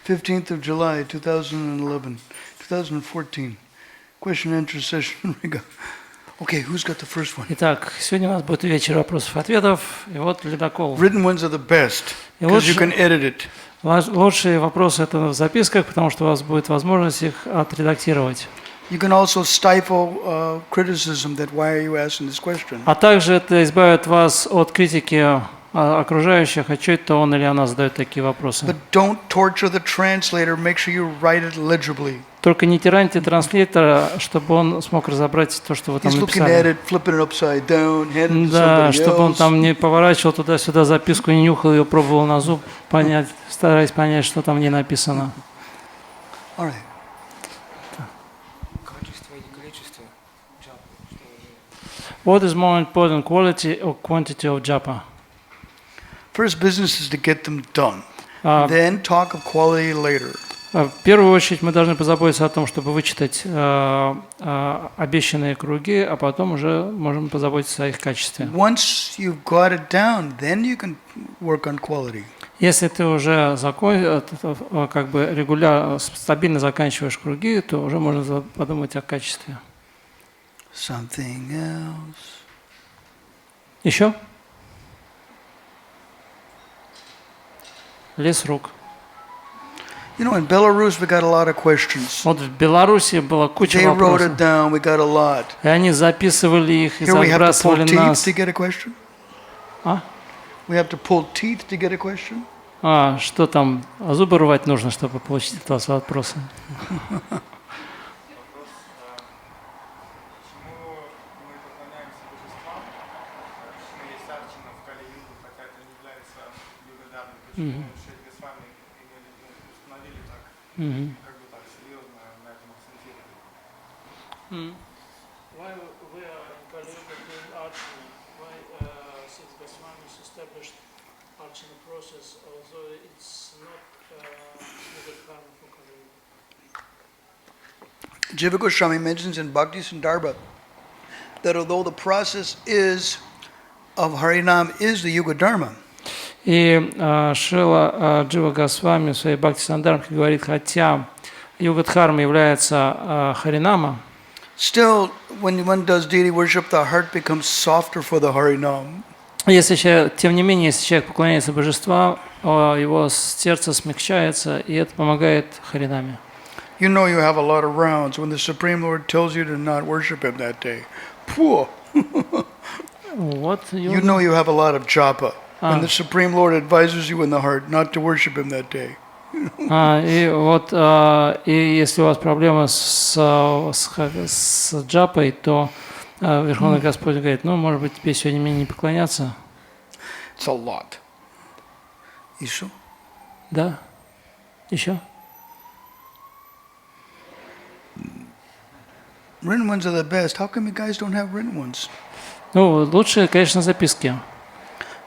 15th of July, 2014. Question and answer session, Riga. Okay, who's got the first one? Итак, сегодня у нас будет вечер вопросов-ответов. И вот ледокол. Written ones are the best, because you can edit it. Лучшие вопросы это в записках, потому что у вас будет возможность их отредактировать. You can also stifle criticism that why are you asking this question? А также это избавит вас от критики окружающих, а что это он или она задает такие вопросы. But don't torture the translator. Make sure you write it legibly. Только не тираньте транслейтера, чтобы он смог разобрать то, что вы там написали. Да, чтобы он там не поворачивал туда-сюда записку, не нюхал ее, пробовал на зуб, стараясь понять, что там не написано. What is more important, quality or quantity of japa? First business is to get them done. Then talk of quality later. В первую очередь мы должны позаботиться о том, чтобы вычитать обещанные круги, а потом уже можем позаботиться о их качестве. Once you've got it down, then you can work on quality. Если ты уже как бы регулярно, стабильно заканчиваешь круги, то уже можно подумать о качестве. Something else. Еще? Лес рук. You know, in Belarus we got a lot of questions. Вот в Беларуси была куча They wrote вопросов. it down. We got a lot. И они записывали их и Here we have to pull забрасывали teeth нас. to get a question. А? We have to pull teeth to get a question. Что там? Зубы рвать нужно, чтобы получить от вас вопросы. Why we are in Kali-yuga doing archery? Why since Goswamis established archery process, although it's not good karma for Kali-yuga? Jiva Goswami mentions in Bhakti Visrambha that although the process is of Harinam is the Yuga Dharma. И Шрила Джива Госвами в своей Бхакти Сандарбхе говорит, хотя Юга-дхарма является Харинама, still, when one does deity worship, the heart becomes softer for the Harinam. тем не менее, если человек поклоняется божеству, его сердце смягчается, и это помогает Харинаме. You know you have a lot of rounds when the Supreme Lord tells you to not worship Him that day. Poor. You know you have a lot of japa when the Supreme Lord advises you in the heart not to worship Him that day. И если у вас проблемы с джапой, то Верховный Господь говорит, может быть, тебе сегодня мне не поклоняться. It's a lot. Еще? Да. Еще? Written ones are the best. How come you guys don't have written ones? Лучше, конечно, записки.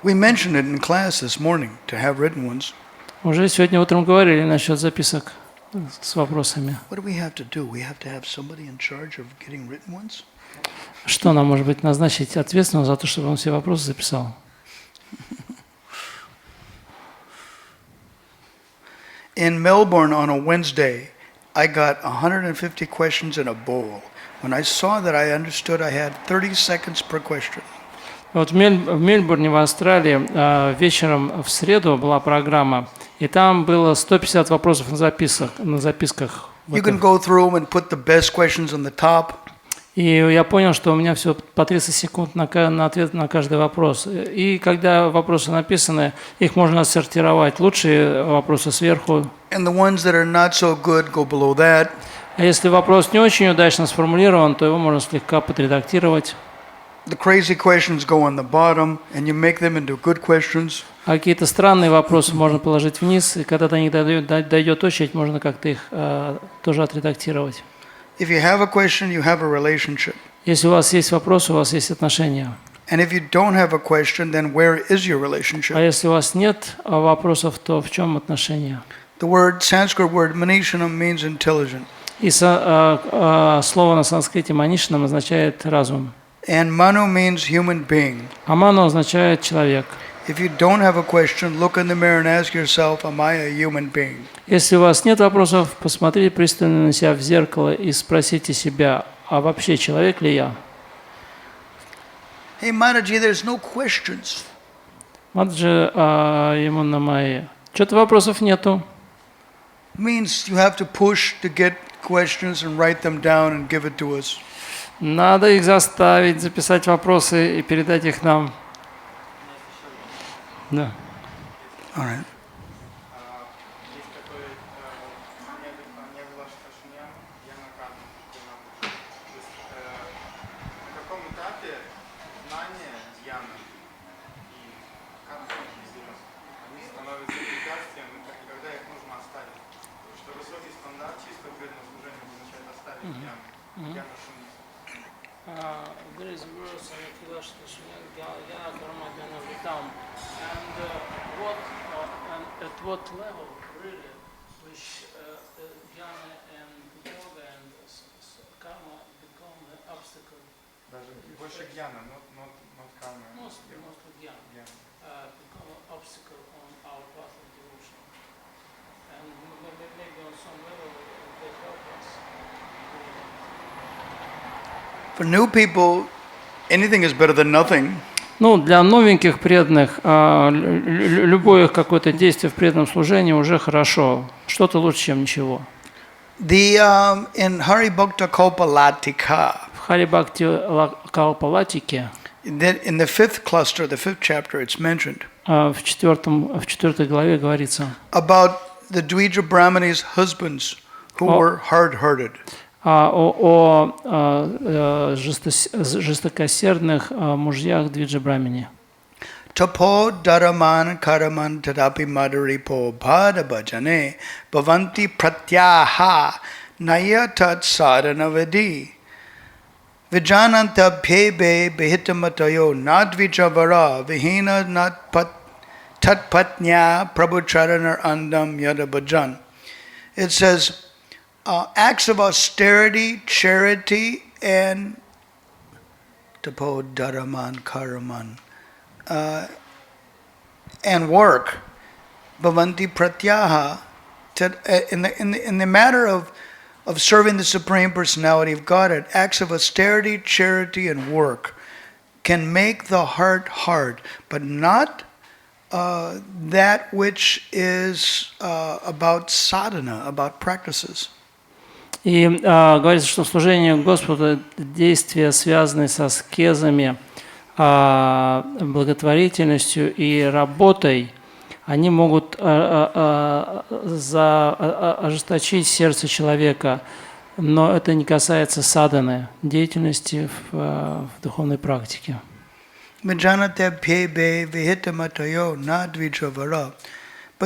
We mentioned it in class this morning to have written ones. Уже сегодня утром говорили насчет записок с вопросами. What do we have to do? We have to have somebody in charge of getting written ones? Что нам, может быть, назначить ответственного за то, чтобы он все вопросы записал? In Melbourne on a Wednesday, I got 150 questions in a bowl. When I saw that I understood, I had 30 seconds per question. Вот в Мельбурне, в Австралии, вечером в среду была программа, и там было 150 вопросов на записках. You can go through and put the best questions on the top. И я понял, что у меня все по 30 секунд на ответ на каждый вопрос. И когда вопросы написаны, их можно отсортировать. Лучшие вопросы сверху. And the ones that are not so good go below that. А если вопрос не очень удачно сформулирован, то его можно слегка подредактировать. The crazy questions go on the bottom, and you make them into good questions. А какие-то странные вопросы можно положить вниз, и когда до них дойдет очередь, можно как-то их тоже отредактировать. If you have a question, you have a relationship. Если у вас есть вопрос, у вас есть отношения. And if you don't have a question, then where is your relationship? А если у вас нет вопросов, то в чем отношения? The Sanskrit word manishanam means intelligent. И слово на санскрите манишанам означает разум. And manu means human being. А ману означает человек. If you don't have a question, look in the mirror and ask yourself, am I a human being? Если у вас нет вопросов, посмотрите пристально на себя в зеркало и спросите себя, а вообще человек ли я? Hey, Mataji, there's no questions. Маджи ему на мои. Что-то вопросов нету. Means you have to push to get questions and write them down and give it to us. Надо их заставить, записать вопросы и передать их нам. Да. All right. Есть такой не влашка шнян, я накатан. То есть на каком этапе знания дьяна и карма они становятся препятствием, когда их нужно оставить. Что высокий стандарт чистого преданного служения означает оставить дьяну. Дьяна шуни. There is a verse in Kilashka Shunyan, Yana Karma Dhyana Vitam. And and at what level, really, which Dhyana and Yoga and Karma become the obstacle, Даже больше дьяна, not карма. mostly Dhyana, become an obstacle on our path of devotion. And maybe on some level they help us. For new people, anything is better than nothing. Ну, для новеньких преданных любое какое-то действие в преданном служении уже хорошо. Что-то лучше, чем ничего. In Hari Bhakta Kalpalatika, В Хари-Бхакти Калпалатике, in the fifth cluster, the fifth chapter, it's mentioned в 4 главе говорится about the Dvija Brahmanis' husbands who were hard-hearted. о жестокосердных мужьях Двиджа Брамини. Tapo daraman karaman tadapi madaripo bhada bhajane bhavanti pratyaha nayatat sadhana vedi vijananta bhebe behitamatayo nadvijavara vihina nat tatpatnya prabhucharanar andam yada bhajan. It says acts of austerity, charity, and tapo daraman karaman. And work, bhavanti pratyaha, in the matter of serving the Supreme Personality of Godhead, acts of austerity, charity, and work can make the heart hard, but not that which is about sadhana, about practices. И говорится, что служение Господу – действия, связанные со аскезами, благотворительностью и работой, они могут ожесточить сердце человека, но это не касается садханы, деятельности в духовной практике. But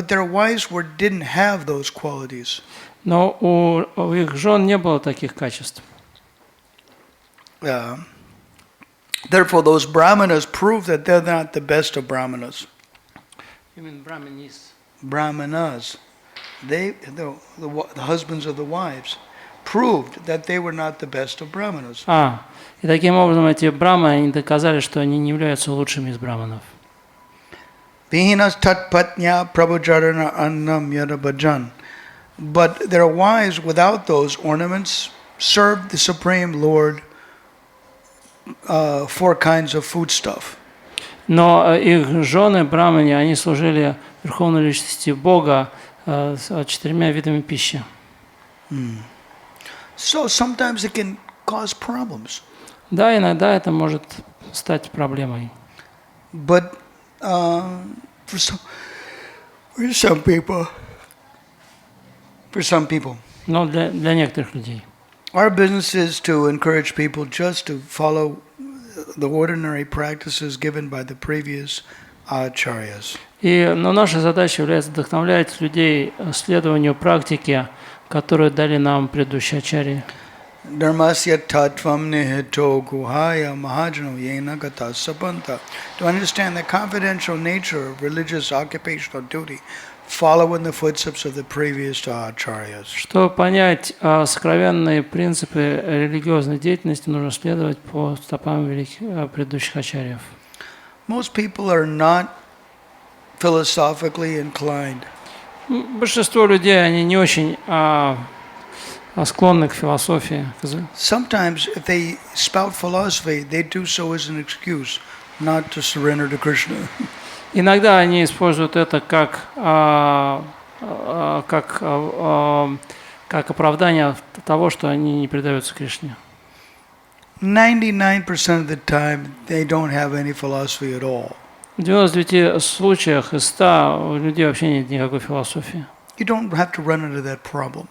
their wives didn't have those qualities. Но у их жен не было таких качеств. Therefore, those brahmanas prove that they're not the best of brahmanas. You mean brahmanis? Brahmanas, the husbands of the wives, proved that they were not the best of brahmanas. И таким образом эти браманы, они доказали, что они не являются лучшими из браманов. Vihinas tatpatnya prabhujarana annam yada bhajan. But their wives, without those ornaments, served the Supreme Lord 4 kinds of foodstuff. Но их жены, брамани, они служили Верховной Личности Бога 4 видами пищи. So sometimes it can cause problems. Да, иногда это может стать проблемой. But for some people, Но для некоторых людей. our business is to encourage people just to follow the ordinary practices given by the previous acharyas. Но наша задача является вдохновлять людей следованию практике, которую дали нам предыдущие ачарьи. Dharmasya tattvam nihito guhaya mahajano yena gata sapanta. To understand the confidential nature of religious occupational duty, follow in the footsteps of the previous acharyas. Чтобы понять сокровенные принципы религиозной деятельности, нужно следовать по стопам предыдущих ачарьев. Most people are not philosophically inclined. Большинство людей, они не очень склонны к философии. Sometimes, if they spout philosophy, they do so as an excuse not to surrender to Krishna. Иногда они используют это как оправдание того, что они не предаются Кришне. 99% of the time, they don't have any philosophy at all. В 99 случаях из 100 у людей вообще нет никакой философии. You don't have to run into that problem.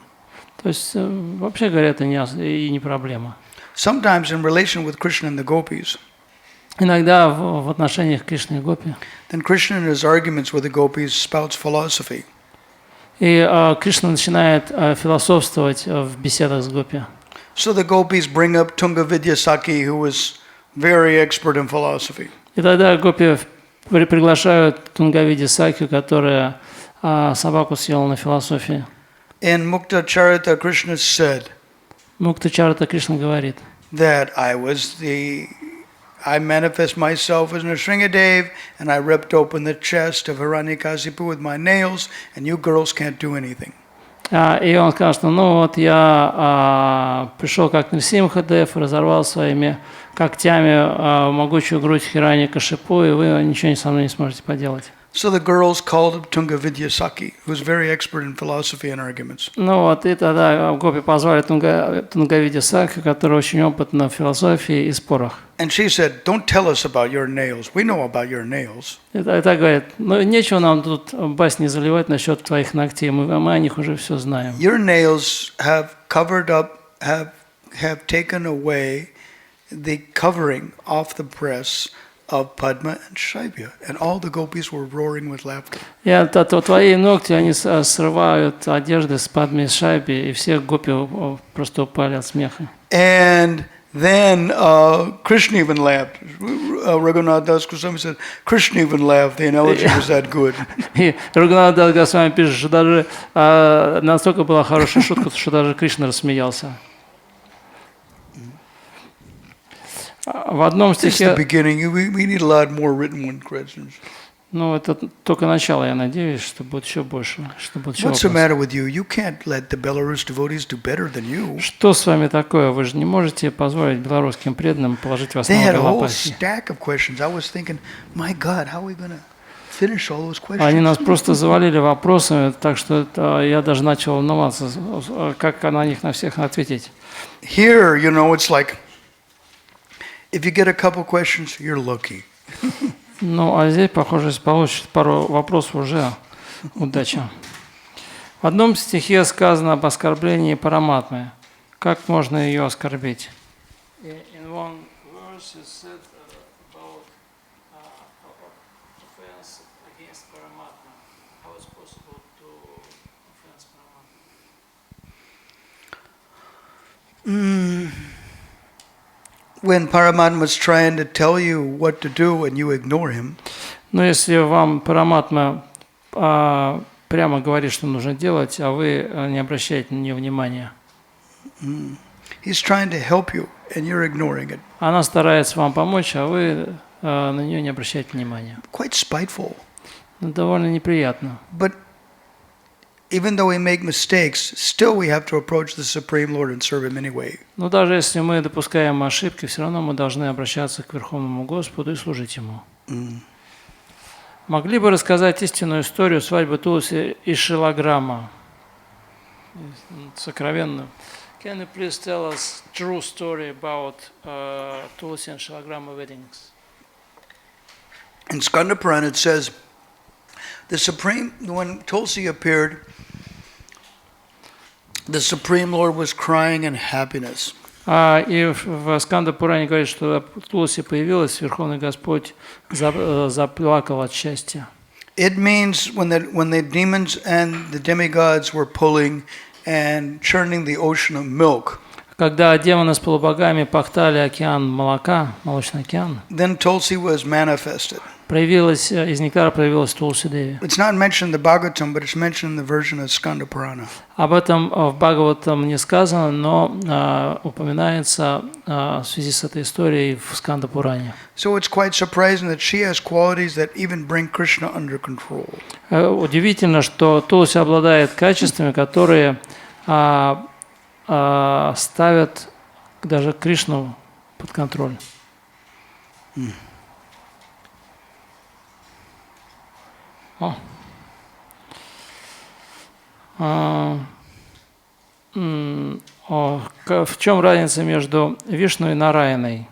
То есть, вообще говоря, это не проблема. Sometimes in relation with Krishna and the gopis, Иногда в отношениях Кришны и Гопи. then Krishna in his arguments with the gopis spouts philosophy. И Кришна начинает философствовать в беседах с Гопи. So the gopis bring up Tunga Vidyasaki, who was very expert in philosophy. И тогда Гопи приглашают Тунгавиди Сакью, которая собаку съела на философии. In Mukta Charita, Krishna said Мукта Чарата Кришна говорит, that I manifest myself as Nrsingadev, and I ripped open the chest of Hiranyakasipu with my nails, and you girls can't do anything. и он сказал, что ну вот я пришел как Нрсимхадев, разорвал своими когтями могучую грудь Хираньякашипу, и вы ничего со мной не сможете поделать. So the girls called up Tunga Vidyasaki, who's very expert in philosophy and arguments. Ну вот, и тогда Гопи позвали Тунгавиди Сакью, который очень опытна в философии и спорах. And she said, don't tell us about your nails. We know about your nails. И так говорит, ну нечего нам тут басни заливать насчет твоих ногтей, мы о них уже все знаем. Your nails have covered up, have taken away the covering off the breasts of Padma and Shaibya, and all the gopis were roaring with laughter. Твои ногти, они срывают одежды с Падми и Шайби, и все гопи просто упали от смеха. And then Krishna even laughed. Raghunath Das Goswami said, Krishna even laughed. The analogy was that good. И Рагунат Дас Госвами пишет, что даже настолько была хорошая шутка, что даже Кришна рассмеялся. В одном This is the стихе, beginning. We need a lot more written one questions. ну это только начало, я надеюсь, что будет еще больше, что будет еще What's the вопросов. matter with you? You can't let the Belarus devotees do better than you. Что с вами такое? Вы же не можете позволить белорусским преданным положить вас They на had a whole Лопахи. stack of questions. I was thinking, my God, how are we going to finish all those Они questions? нас просто завалили вопросами, так что я даже начал волноваться, как на них на всех ответить. Here, you know, it's like, if you get a couple questions, you're lucky. Ну, а здесь, похоже, если получишь пару вопросов, уже удача. В одном стихе сказано об оскорблении Параматмы. Как можно ее оскорбить? In one verse it said about offense against Paramatma. How is possible to offense Paramatma? When Paramatma is trying to tell you what to do and you ignore him, Но если вам Параматма прямо говорит, что нужно делать, а вы не обращаете на нее внимания, he's trying to help you and you're ignoring it. она старается вам помочь, а вы на нее не обращаете внимания. Quite spiteful. Ну, довольно неприятно. But even though we make mistakes, still we have to approach the Supreme Lord and serve him anyway. Но даже если мы допускаем ошибки, все равно мы должны обращаться к Верховному Господу и служить Ему. Могли бы рассказать истинную историю свадьбы Тулси и Шилаграма? Сокровенно. Can you please tell us true story about Tulsi and Shilagrama weddings? In Skanda Purana it says, when Tulsi appeared, the Supreme Lord was crying in happiness. И в Сканда Пуране говорит, что Тулси появилась, Верховный Господь заплакал от счастья. It means when the demons and the demigods were pulling and churning the ocean of milk, Когда демоны с полубогами пахтали океан молока, молочный океан, then Tulsi was manifested. проявилась, из нектара проявилась Тулси Деви. It's not mentioned in the Bhagavatam, but it's mentioned in the version of Skanda Purana. Об этом в Бхагаватам не сказано, но упоминается в связи с этой историей в Сканда Пуране. So it's quite surprising that she has qualities that even bring Krishna under control. Удивительно, что Тулси обладает качествами, которые ставят даже Кришну под контроль. В чем разница между Вишну и Нараяной?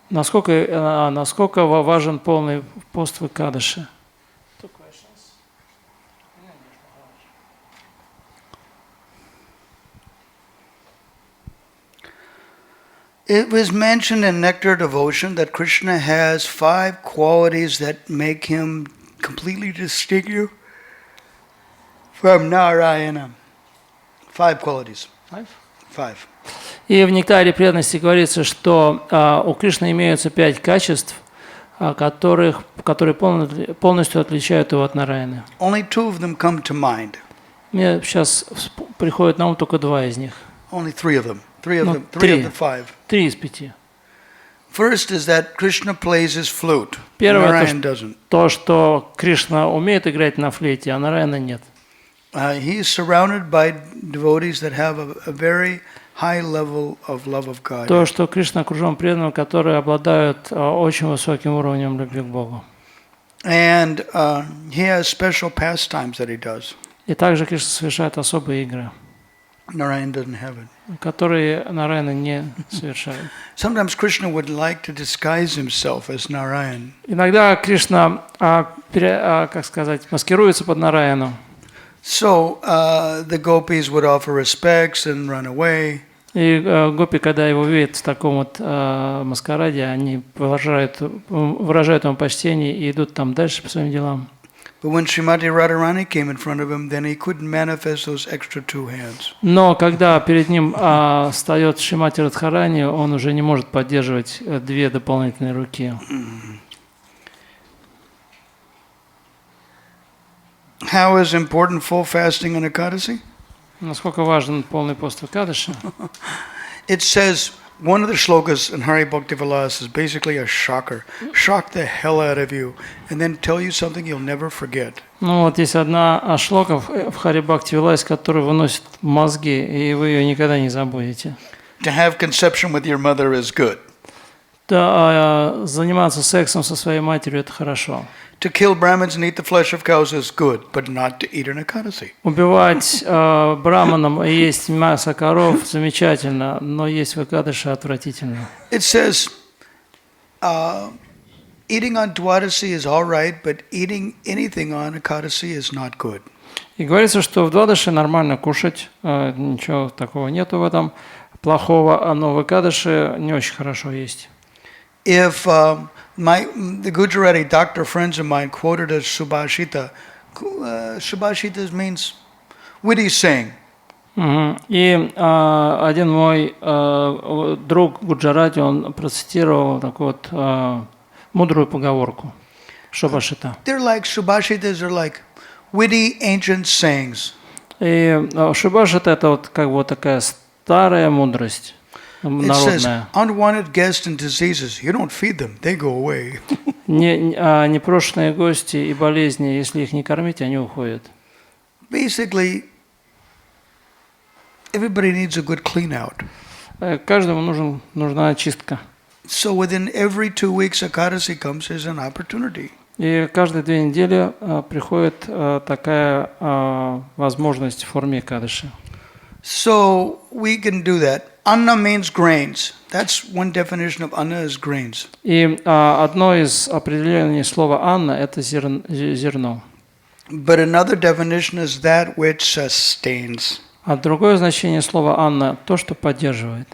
Насколько важен полный пост в Экадаши? It was mentioned in Nectar Devotion that Krishna has 5 qualities that make him completely distinct from Narayana. 5 qualities. 5. И в Нектаре преданности говорится, что у Кришны имеются 5 качеств, которые полностью отличают его от Нараяны. Only 2 of them come to mind. Мне сейчас приходит на ум только 2 из них. Only 3 of them. 3 of the 5. 3 из 5. First is that Krishna plays his flute. Первое Narayan doesn't. то, что Кришна умеет играть на флейте, а Нараяна нет. He is surrounded by devotees that have a very high level of love of God. То, что Кришна окружен преданными, которые обладают очень высоким уровнем любви к Богу. And he has special pastimes that he does. И также Кришна совершает особые игры, Narayan doesn't have it. которые Нараяна не совершает. Sometimes Krishna would like to disguise himself as Narayan. Иногда Кришна, маскируется под Нараяну. So the gopis would offer respects and run away. И гопи, когда его видят в таком вот маскараде, они выражают ему почтение и идут там дальше по своим делам. But when Srimati Radharani came in front of him, then he couldn't manifest those extra 2 hands. Но когда перед ним встает Шримати Радхарани, он уже не может поддерживать 2 дополнительные руки. How is important full fasting on Ekadasi? Насколько важен полный пост в Экадаши? It says, one of the shlokas in Hari Bhakti Vilas is basically a shocker. Shock the hell out of you and then tell you something you'll never forget. Ну вот есть одна шлока в Хари Бхакти Виласе, которая выносит мозги, и вы ее никогда не забудете. To have conception with your mother is good. Да, заниматься сексом со своей матерью – это хорошо. To kill Brahmins and eat the flesh of cows is good, but not to eat an Ekadasi. Убивать браманам и есть мясо коров замечательно, но есть в Экадаши отвратительно. It says, eating on Dwadasi is all right, but eating anything on Ekadasi is not good. И говорится, что в Двадаши нормально кушать, ничего такого нету в этом плохого, но в Экадаши не очень хорошо есть. If the Gujarati doctor friends of mine quoted a Subhashita, Subhashita means witty saying. И один мой друг Гуджарати, он процитировал такую вот мудрую поговорку Шубашита. They're like Subhashitas are like witty ancient sayings. И Шубашита это вот как бы такая старая мудрость. It says, unwanted guests and diseases, you don't feed them, they go away. Непрошенные гости и болезни, если их не кормить, они уходят. Basically, everybody needs a good clean out. Каждому нужна очистка. So within every 2 weeks, Ekadasi comes as an opportunity. И каждые 2 недели приходит такая возможность в форме Экадаши. So we can do that. Anna means grains. That's one definition of anna is grains. И одно из определений слова «анна» – это зерно. But another definition is that which sustains. А другое значение слова «анна» – то, что поддерживает.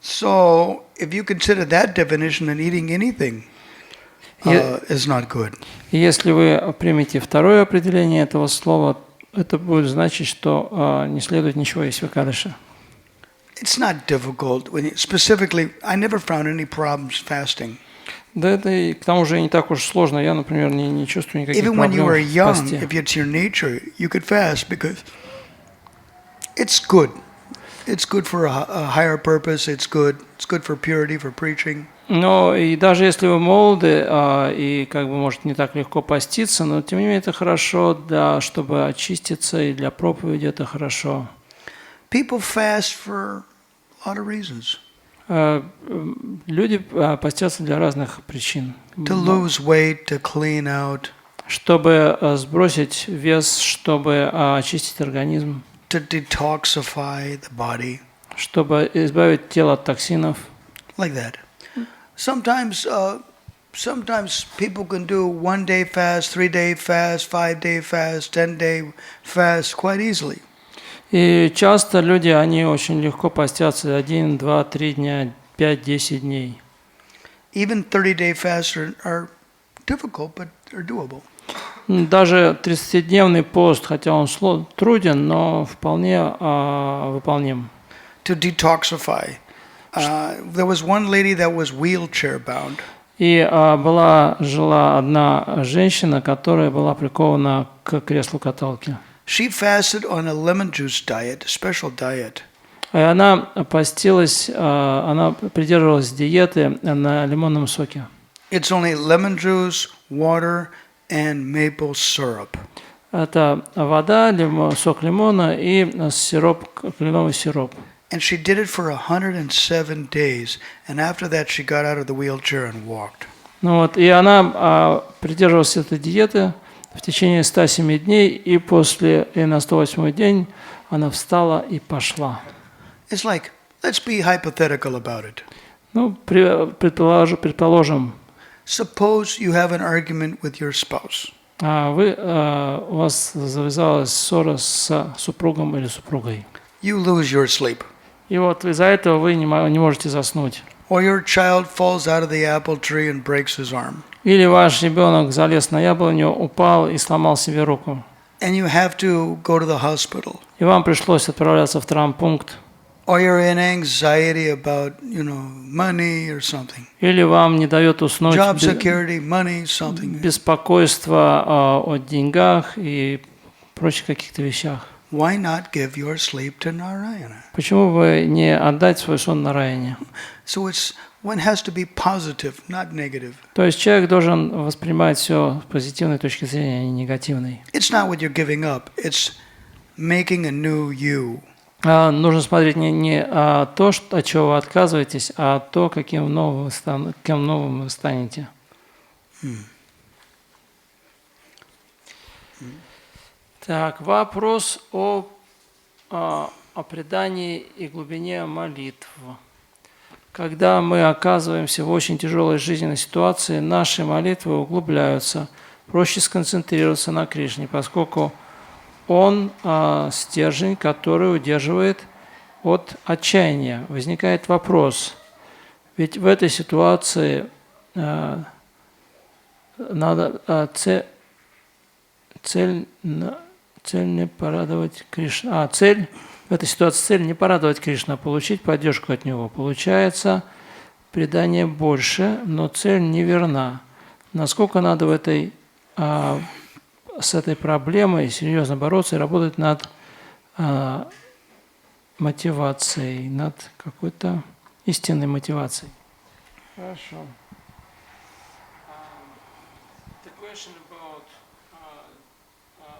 So if you consider that definition, then eating anything is not good. И если вы примете второе определение этого слова, это будет значить, что не следует ничего есть в Экадаши. It's not difficult. Specifically, I never found any problems fasting. Да это и к тому же не так уж сложно. Я, например, не чувствую никаких Even when you проблем are в young, посте. if it's your nature, you could fast because it's good. It's good for a higher purpose. It's good. It's good for purity, for preaching. Но и даже если вы молоды, и как бы может не так легко поститься, но тем не менее это хорошо, да, чтобы очиститься, и для проповеди это хорошо. People fast for a lot of reasons. Люди постятся для разных причин. To lose weight, to clean out. Чтобы сбросить вес, чтобы очистить организм. To detoxify the body. Чтобы избавить тело от токсинов. Like that. Sometimes people can do 1-day fast, 3-day fast, 5-day fast, 10-day fast quite easily. И часто люди, они очень легко постятся 1, 2, 3 дня, 5, 10 дней. Even 30-day fasts are difficult, but they're doable. Даже 30-дневный пост, хотя он труден, но вполне выполним. To detoxify. There was one lady that was wheelchair bound. И жила одна женщина, которая была прикована к креслу каталки. She fasted on a lemon juice diet, a special diet. И она постилась, она придерживалась диеты на лимонном соке. It's only lemon juice, water, and maple syrup. Это вода, сок лимона и сироп, кленовый сироп. And she did it for 107 days, and after that she got out of the wheelchair and walked. Ну вот, и она придерживалась этой диеты в течение 107 дней, и на 108 день она встала и пошла. It's like, let's be hypothetical about it. Ну, предположим, Suppose you have an argument with your spouse. у вас завязалась ссора с супругом или супругой. You lose your sleep. И вот из-за этого вы не можете заснуть. Or your child falls out of the apple tree and breaks his arm. Или ваш ребенок залез на яблоню, упал и сломал себе руку. And you have to go to the hospital. И вам пришлось отправляться в травмпункт. Or you're in anxiety about, money or something. Или вам не дает уснуть Job security, money, something. беспокойство о деньгах и прочих каких-то вещах. Why not give your sleep to Narayana? Почему бы не отдать свой сон Нараяне? So one has to be positive, not negative. То есть человек должен воспринимать все с позитивной точки зрения, а не негативной. It's not what you're giving up. It's making a new you. Нужно смотреть не то, от чего вы отказываетесь, а то, кем новым вы станете. Так, вопрос о предании и глубине молитв. Когда мы оказываемся в очень тяжелой жизненной ситуации, наши молитвы углубляются. Проще сконцентрироваться на Кришне, поскольку Он стержень, который удерживает от отчаяния. Возникает вопрос, ведь в этой ситуации надо цель не порадовать Кришну. В этой ситуации цель не порадовать Кришну, а получить поддержку от Него. Получается, предание больше, но цель неверна. Насколько надо с этой проблемой серьезно бороться и работать над мотивацией, над какой-то истинной мотивацией. Хорошо. The question about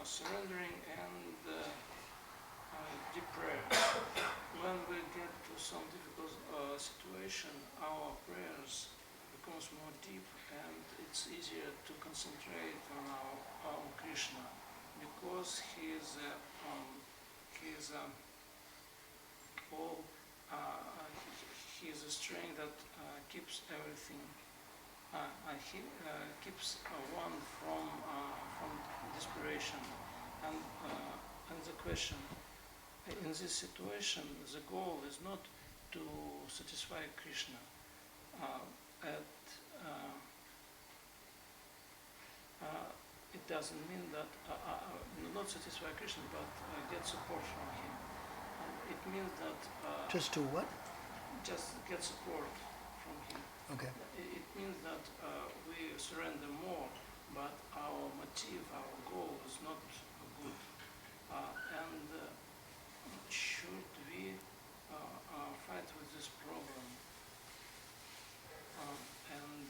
surrendering and deep prayer. When we get to some difficult situation, our prayers becomes more deep and it's easier to concentrate on Krishna because he is a strength that keeps everything. He keeps one from desperation. And the question, in this situation, the goal is not to satisfy Krishna. It doesn't mean that not satisfy Krishna, but get support from him. It means that Just to what? just get support from him. Okay. It means that we surrender more, but our motive, our goal is not good. And should we fight with this problem and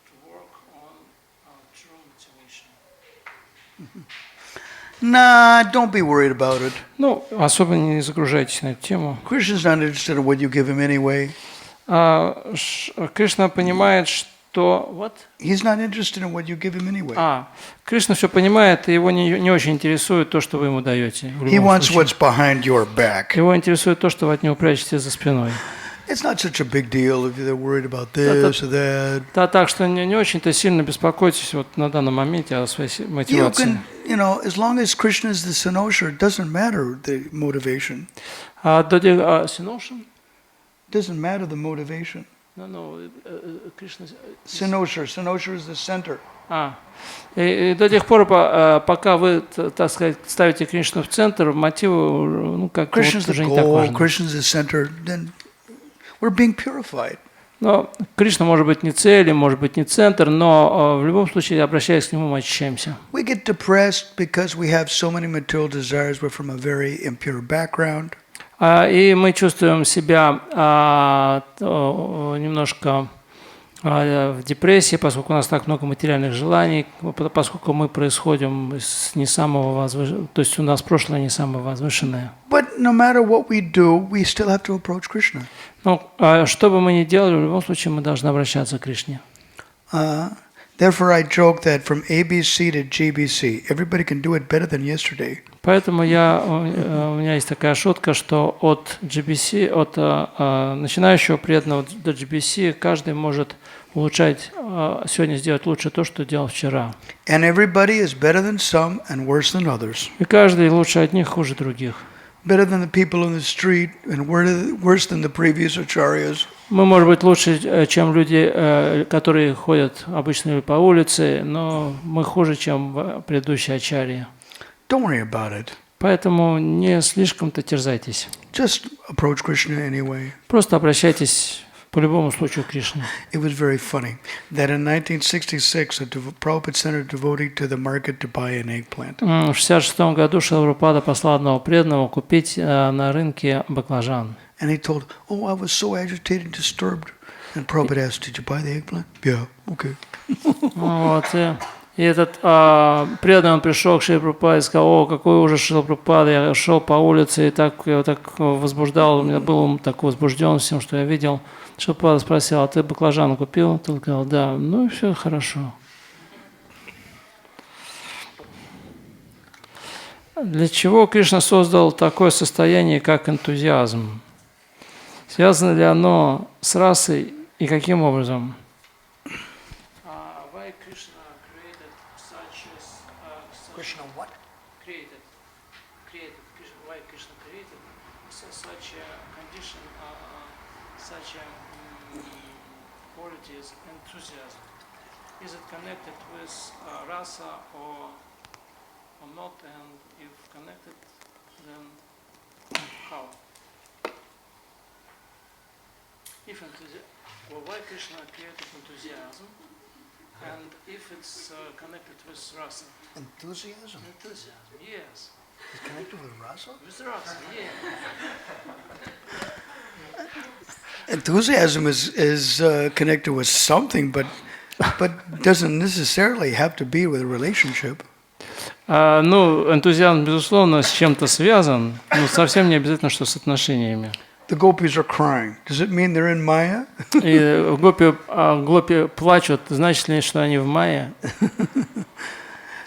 to work on true motivation? Nah, don't be worried about it. Ну, особо не загружайтесь на эту тему. Krishna's not interested in what you give him anyway. Кришна понимает, что... What? He's not interested in what you give him anyway. Кришна все понимает, и его не очень интересует то, что вы ему даете. He wants what's behind your back. Его интересует то, что вы от него прячете за спиной. It's not such a big deal if they're worried about this or that. Да, так что не очень-то сильно беспокойтесь вот на данном моменте о своей мотивации. As long as Krishna is the Sinosha, it doesn't matter the motivation. Sinosha? Doesn't matter the motivation. Кришна... Sinosha is the center. И до тех пор, пока вы, так сказать, ставите Кришну в центр, мотивы, ну, как вот, Krishna's уже the не так goal, важно. Krishna's the center, then we're being purified. Но Кришна может быть не цель, может быть не центр, но в любом случае, обращаясь к нему, мы очищаемся. We get depressed because we have so many material desires. We're from a very impure background. И мы чувствуем себя немножко в депрессии, поскольку у нас так много материальных желаний, поскольку мы происходим с не самого возвышенного, то есть у нас прошлое не самое возвышенное. But no matter what we do, we still have to approach Krishna. Но что бы мы ни делали, в любом случае мы должны обращаться к Кришне. Therefore, I joke that from ABC to GBC, everybody can do it better than yesterday. Поэтому у меня есть такая шутка, что от GBC, от начинающего преданного до GBC, каждый может улучшать, сегодня сделать лучше то, что делал вчера. And everybody is better than some and worse than others. И каждый лучше одних, хуже других. Better than the people on the street and worse than the previous acharyas. Мы, может быть, лучше, чем люди, которые ходят обычно по улице, но мы хуже, чем предыдущие ачарьи. Don't worry about it. Поэтому не слишком-то терзайтесь. Just approach Krishna anyway. Просто обращайтесь по любому случаю к Кришне. It was very funny that in 1966 a Prabhupada sent a devotee to the market to buy an eggplant. В 1966 году Шрила Прабхупада послал одного преданного купить на рынке баклажан. And he told, I was so agitated and disturbed. And Prabhupada asked, did you buy the eggplant? Yeah, okay. Вот, и этот преданный, он пришел к Шриле Прабхупаде и сказал: какой ужас, Шрила Прабхупада, я шел по улице и я так возбуждал, у меня был так возбужден всем, что я видел. Шрила Прабхупада спросил: а ты баклажан купил? Тот сказал: да. Ну и все хорошо. Для чего Кришна создал такое состояние, как энтузиазм? Связано ли оно с расой и каким образом? Why Krishna created such Krishna what? Why Krishna created such a condition, such a quality as enthusiasm? Is it connected with rasa or not? And if connected, then how? If why Krishna created enthusiasm, and if it's connected with rasa? Enthusiasm? Enthusiasm, yes. It's connected with rasa? With rasa, yeah. Enthusiasm is connected with something, but doesn't necessarily have to be with a relationship. Ну, энтузиазм, безусловно, с чем-то связан, но совсем не обязательно, что с отношениями. The gopis are crying. Does it mean they're in Maya? И гопи плачут, значит ли, что они в майе?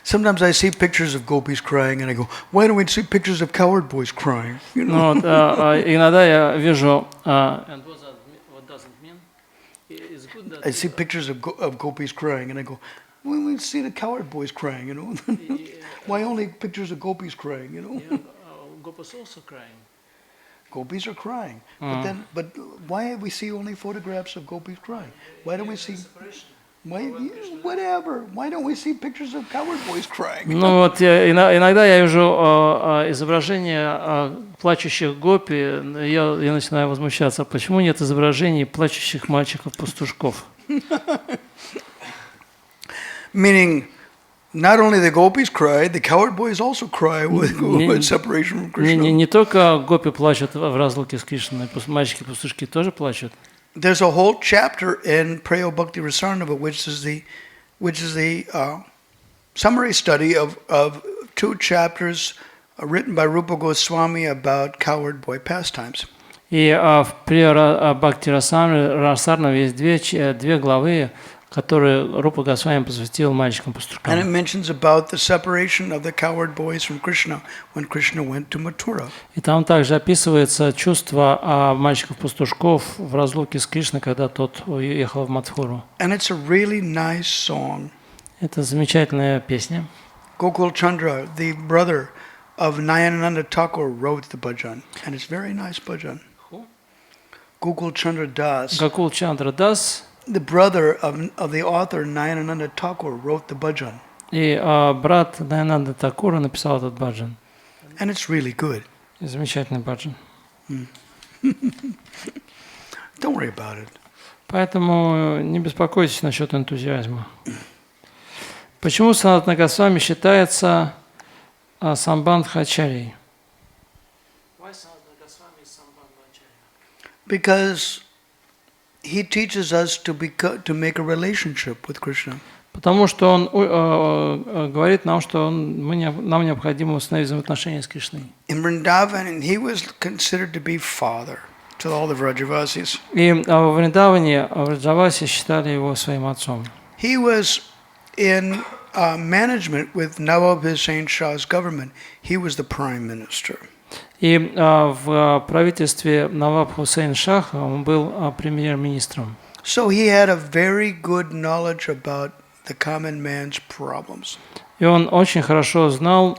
Sometimes I see pictures of gopis crying, and I go, "Why don't we see pictures of coward boys crying?" You know? Ну, иногда я вижу. And what does it mean? It's good that I see pictures of gopis crying, and I go, "Why don't we see the coward boys crying?" You know? Why only pictures of gopis crying? You know? Gopas also crying. Gopis are crying, but why we see only photographs of gopis crying? Why don't we see Whatever. Why don't we see pictures of coward boys crying? Ну вот иногда я вижу изображения плачущих гопи, я начинаю возмущаться. Почему нет изображений плачущих мальчиков-пастушков? Meaning, not only the gopis cried, the coward boys also cry with separation from Krishna. Не только гопи плачут в разлуке с Кришной, мальчики-пастушки тоже плачут. There's a whole chapter in Prayo Bhakti Visrambha which is the summary study of 2 chapters written by Rupa Goswami about coward boy pastimes. И в Прия Бхакти Расарнаве есть 2 главы, которые Рупа Госвами посвятил мальчикам-пастушкам. And it mentions about the separation of the coward boys from Krishna when Krishna went to Mathura. И там также описывается чувство мальчиков-пастушков в разлуке с Кришной, когда тот уехал в Мадхуру. And it's a really nice song. Это замечательная песня. Gokul Chandra, the brother of Nayanananda Thakur, wrote the bhajan, and it's very nice bhajan. Who? Gokul Chandra Das, Гокул Чандра Дас the brother of the author Nayanananda Thakur, wrote the bhajan, и брат Наянанда Такура написал этот баджан. and it's really good. И замечательный баджан. Don't worry about it. Поэтому не беспокойтесь насчет энтузиазма. Почему Санатана Госвами считается самбандхачарьей? Because he teaches us to make a relationship with Krishna. Потому что он говорит нам, что нам необходимо установить взаимоотношения с Кришной. In Vrindavan, he was considered to be father to all the Vrajavasis. И в Вриндаване, в Враджавасе считали его своим отцом. He was in management with Nawab Hussain Shah's government. He was the prime minister. И в правительстве Наваб Хусейн Шаха он был премьер-министром. So he had a very good knowledge about the common man's problems. И он очень хорошо знал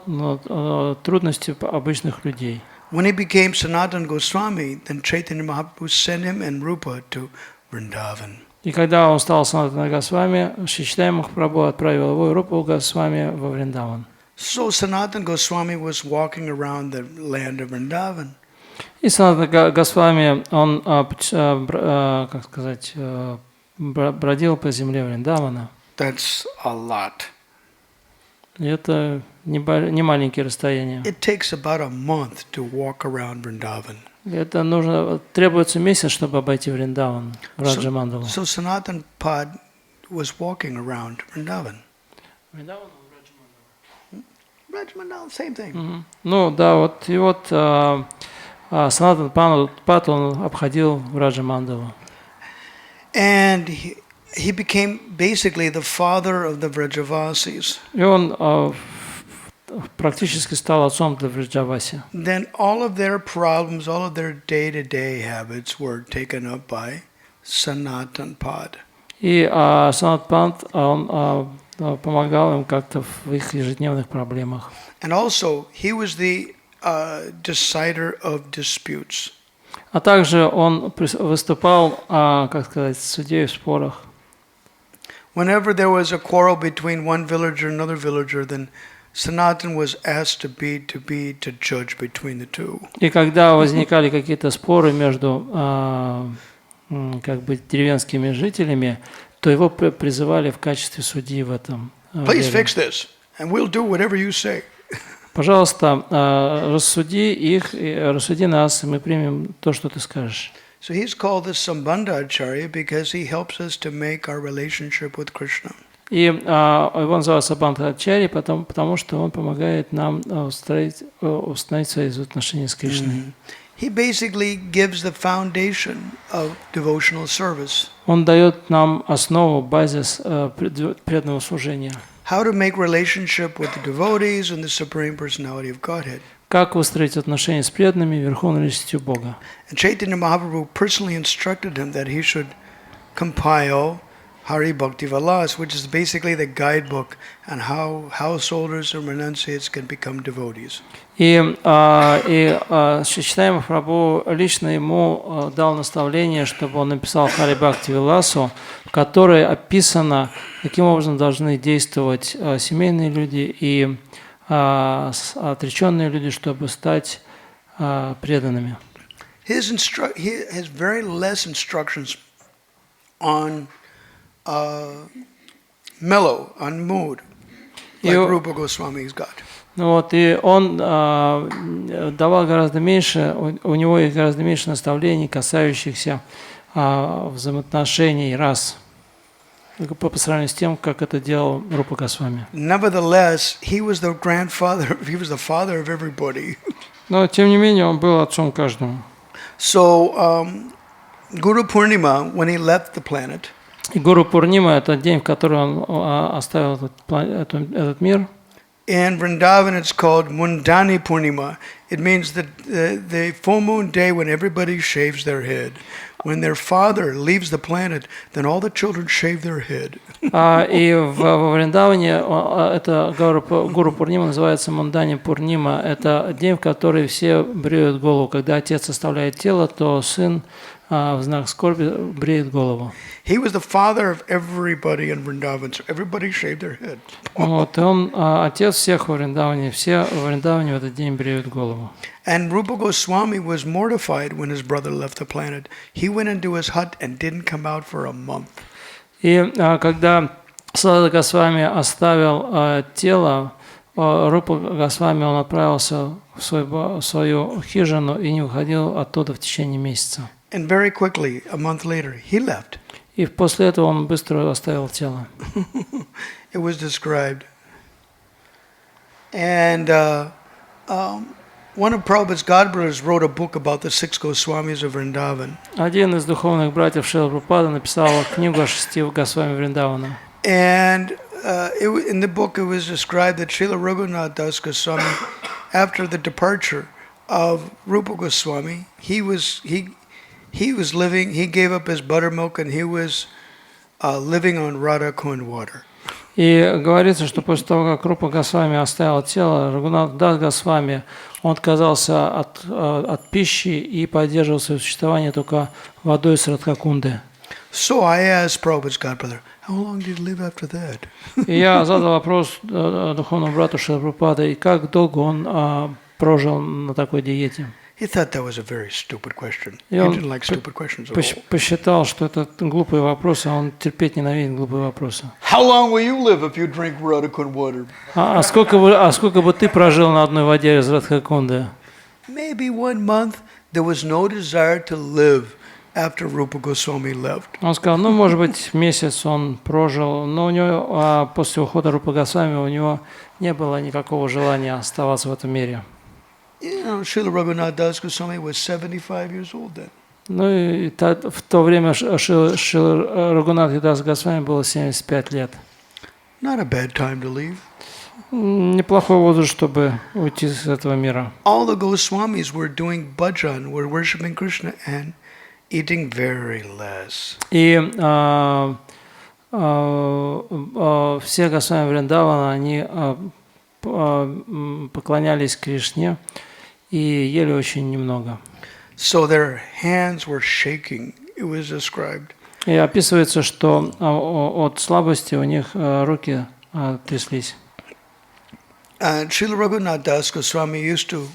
трудности обычных людей. When he became Sanatana Goswami, then Chaitanya Mahaprabhu sent him and Rupa to Vrindavan. И когда он стал Санатана Госвами, Шри Чайтанья Махапрабху отправил его и Рупу Госвами во Вриндаван. So Sanatana Goswami was walking around the land of Vrindavan. И Санатана Госвами, он, как сказать, бродил по земле Вриндавана. That's a lot. И это не маленькие расстояния. It takes about a month to walk around Vrindavan. Это требуется месяц, чтобы обойти Вриндаван, Раджамандалу. So Sanatana Pad was walking around Vrindavan. Rajamandal, same thing. Ну да, вот и вот Санатан Пад он обходил Раджамандалу. And he became basically the father of the Vrajavasis. И он практически стал отцом для Враджаваси. Then all of their problems, all of their day-to-day habits were taken up by Sanatan Pad. И Санат Пад, он помогал им как-то в их ежедневных проблемах. And also, he was the decider of disputes. А также он выступал, как сказать, судьей в спорах. Whenever there was a quarrel between one villager and another villager, then Sanatan was asked to judge between the two. И когда возникали какие-то споры между как бы деревенскими жителями, то его призывали в качестве судьи в этом. Please fix this, and we'll do whatever you say. Пожалуйста, рассуди их, рассуди нас, и мы примем то, что ты скажешь. So he's called the Sambandha Acharya because he helps us to make our relationship with Krishna. И его называют Сабандхачарьей, потому что он помогает нам установить свои отношения с Кришной. He basically gives the foundation of devotional service. Он дает нам основу, базис преданного служения. How to make relationship with the devotees and the Supreme Personality of Godhead. Как выстроить отношения с преданными и Верховной Личностью Бога. And Chaitanya Mahaprabhu personally instructed him that he should compile Hari Bhakti Vilas, which is basically the guidebook on how householders and renunciates can become devotees. И Шри Чайтанья Махапрабху лично ему дал наставление, чтобы он написал Хари Бхакти Виласу, в которой описано, каким образом должны действовать семейные люди и отреченные люди, чтобы стать преданными. He has very less instructions on mellow, on mood, like Rupa Goswami's got. Ну вот, и он давал гораздо меньше, у него есть гораздо меньше наставлений, касающихся взаимоотношений по сравнению с тем, как это делал Рупа Госвами. Nevertheless, he was the father of everybody. Но, тем не менее, он был отцом каждому. So, Guru Purnima, when he left the planet, И Гуру Пурнима – это день, в который он оставил этот мир. in Vrindavan it's called Mundani Purnima. It means that the full moon day when everybody shaves their head. When their father leaves the planet, then all the children shave their head. И во Вриндаване это Гуру Пурнима называется Мундани Пурнима. Это день, в который все бреют голову. Когда отец оставляет тело, то сын в знак скорби бреет голову. He was the father of everybody in Vrindavan, so everybody shaved their head. Вот, и он отец всех в Вриндаване. Все в Вриндаване в этот день бреют голову. And Rupa Goswami was mortified when his brother left the planet. He went into his hut and didn't come out for a month. И когда Садхгата Госвами оставил тело, Рупа Госвами он отправился в свою хижину и не выходил оттуда в течение месяца. And very quickly, a month later, he left. И после этого он быстро оставил тело. It was described. And one of Prabhupada's godbrothers wrote a book about the 6 Goswamis of Vrindavan. Один из духовных братьев Шрила Прабхупады написал книгу о 6 Госвами Вриндавана. And in the book it was described that Srila Raghunath Das Goswami, after the departure of Rupa Goswami, he gave up his buttermilk and he was living on Radha Kund water. И говорится, что после того, как Рупа Госвами оставил тело, Рагунат Дас Госвами, он отказался от пищи и поддерживал свое существование только водой с Радхакунды. So I asked Prabhupada's godbrother, how long did he live after that? И я задал вопрос духовному брату Шрила Прабхупады, и как долго он прожил на такой диете. He thought that was a very stupid question. И He он didn't like stupid questions at all. посчитал, что это глупые вопросы, а он терпеть ненавидит глупые вопросы. How long will you live if you drink Radhakund water? А сколько бы ты прожил на одной воде из Радхакунды? Maybe 1 month. There was no desire to live after Rupa Goswami left. Он сказал, может быть, месяц он прожил, но у него после ухода Рупа Госвами у него не было никакого желания оставаться в этом мире. You know, Srila Raghunath Das Goswami was 75 years old then. Ну и в то время Шрила Рагунат Дас Госвами было 75 лет. Not a bad time to leave. Неплохой возраст, чтобы уйти из этого мира. All the Goswamis were doing bhajan, were worshiping Krishna and eating very less. И все Госвами Вриндавана, они поклонялись Кришне и ели очень немного. So their hands were shaking, it was described. И описывается, что от слабости у них руки тряслись. And Srila Raghunath Das Goswami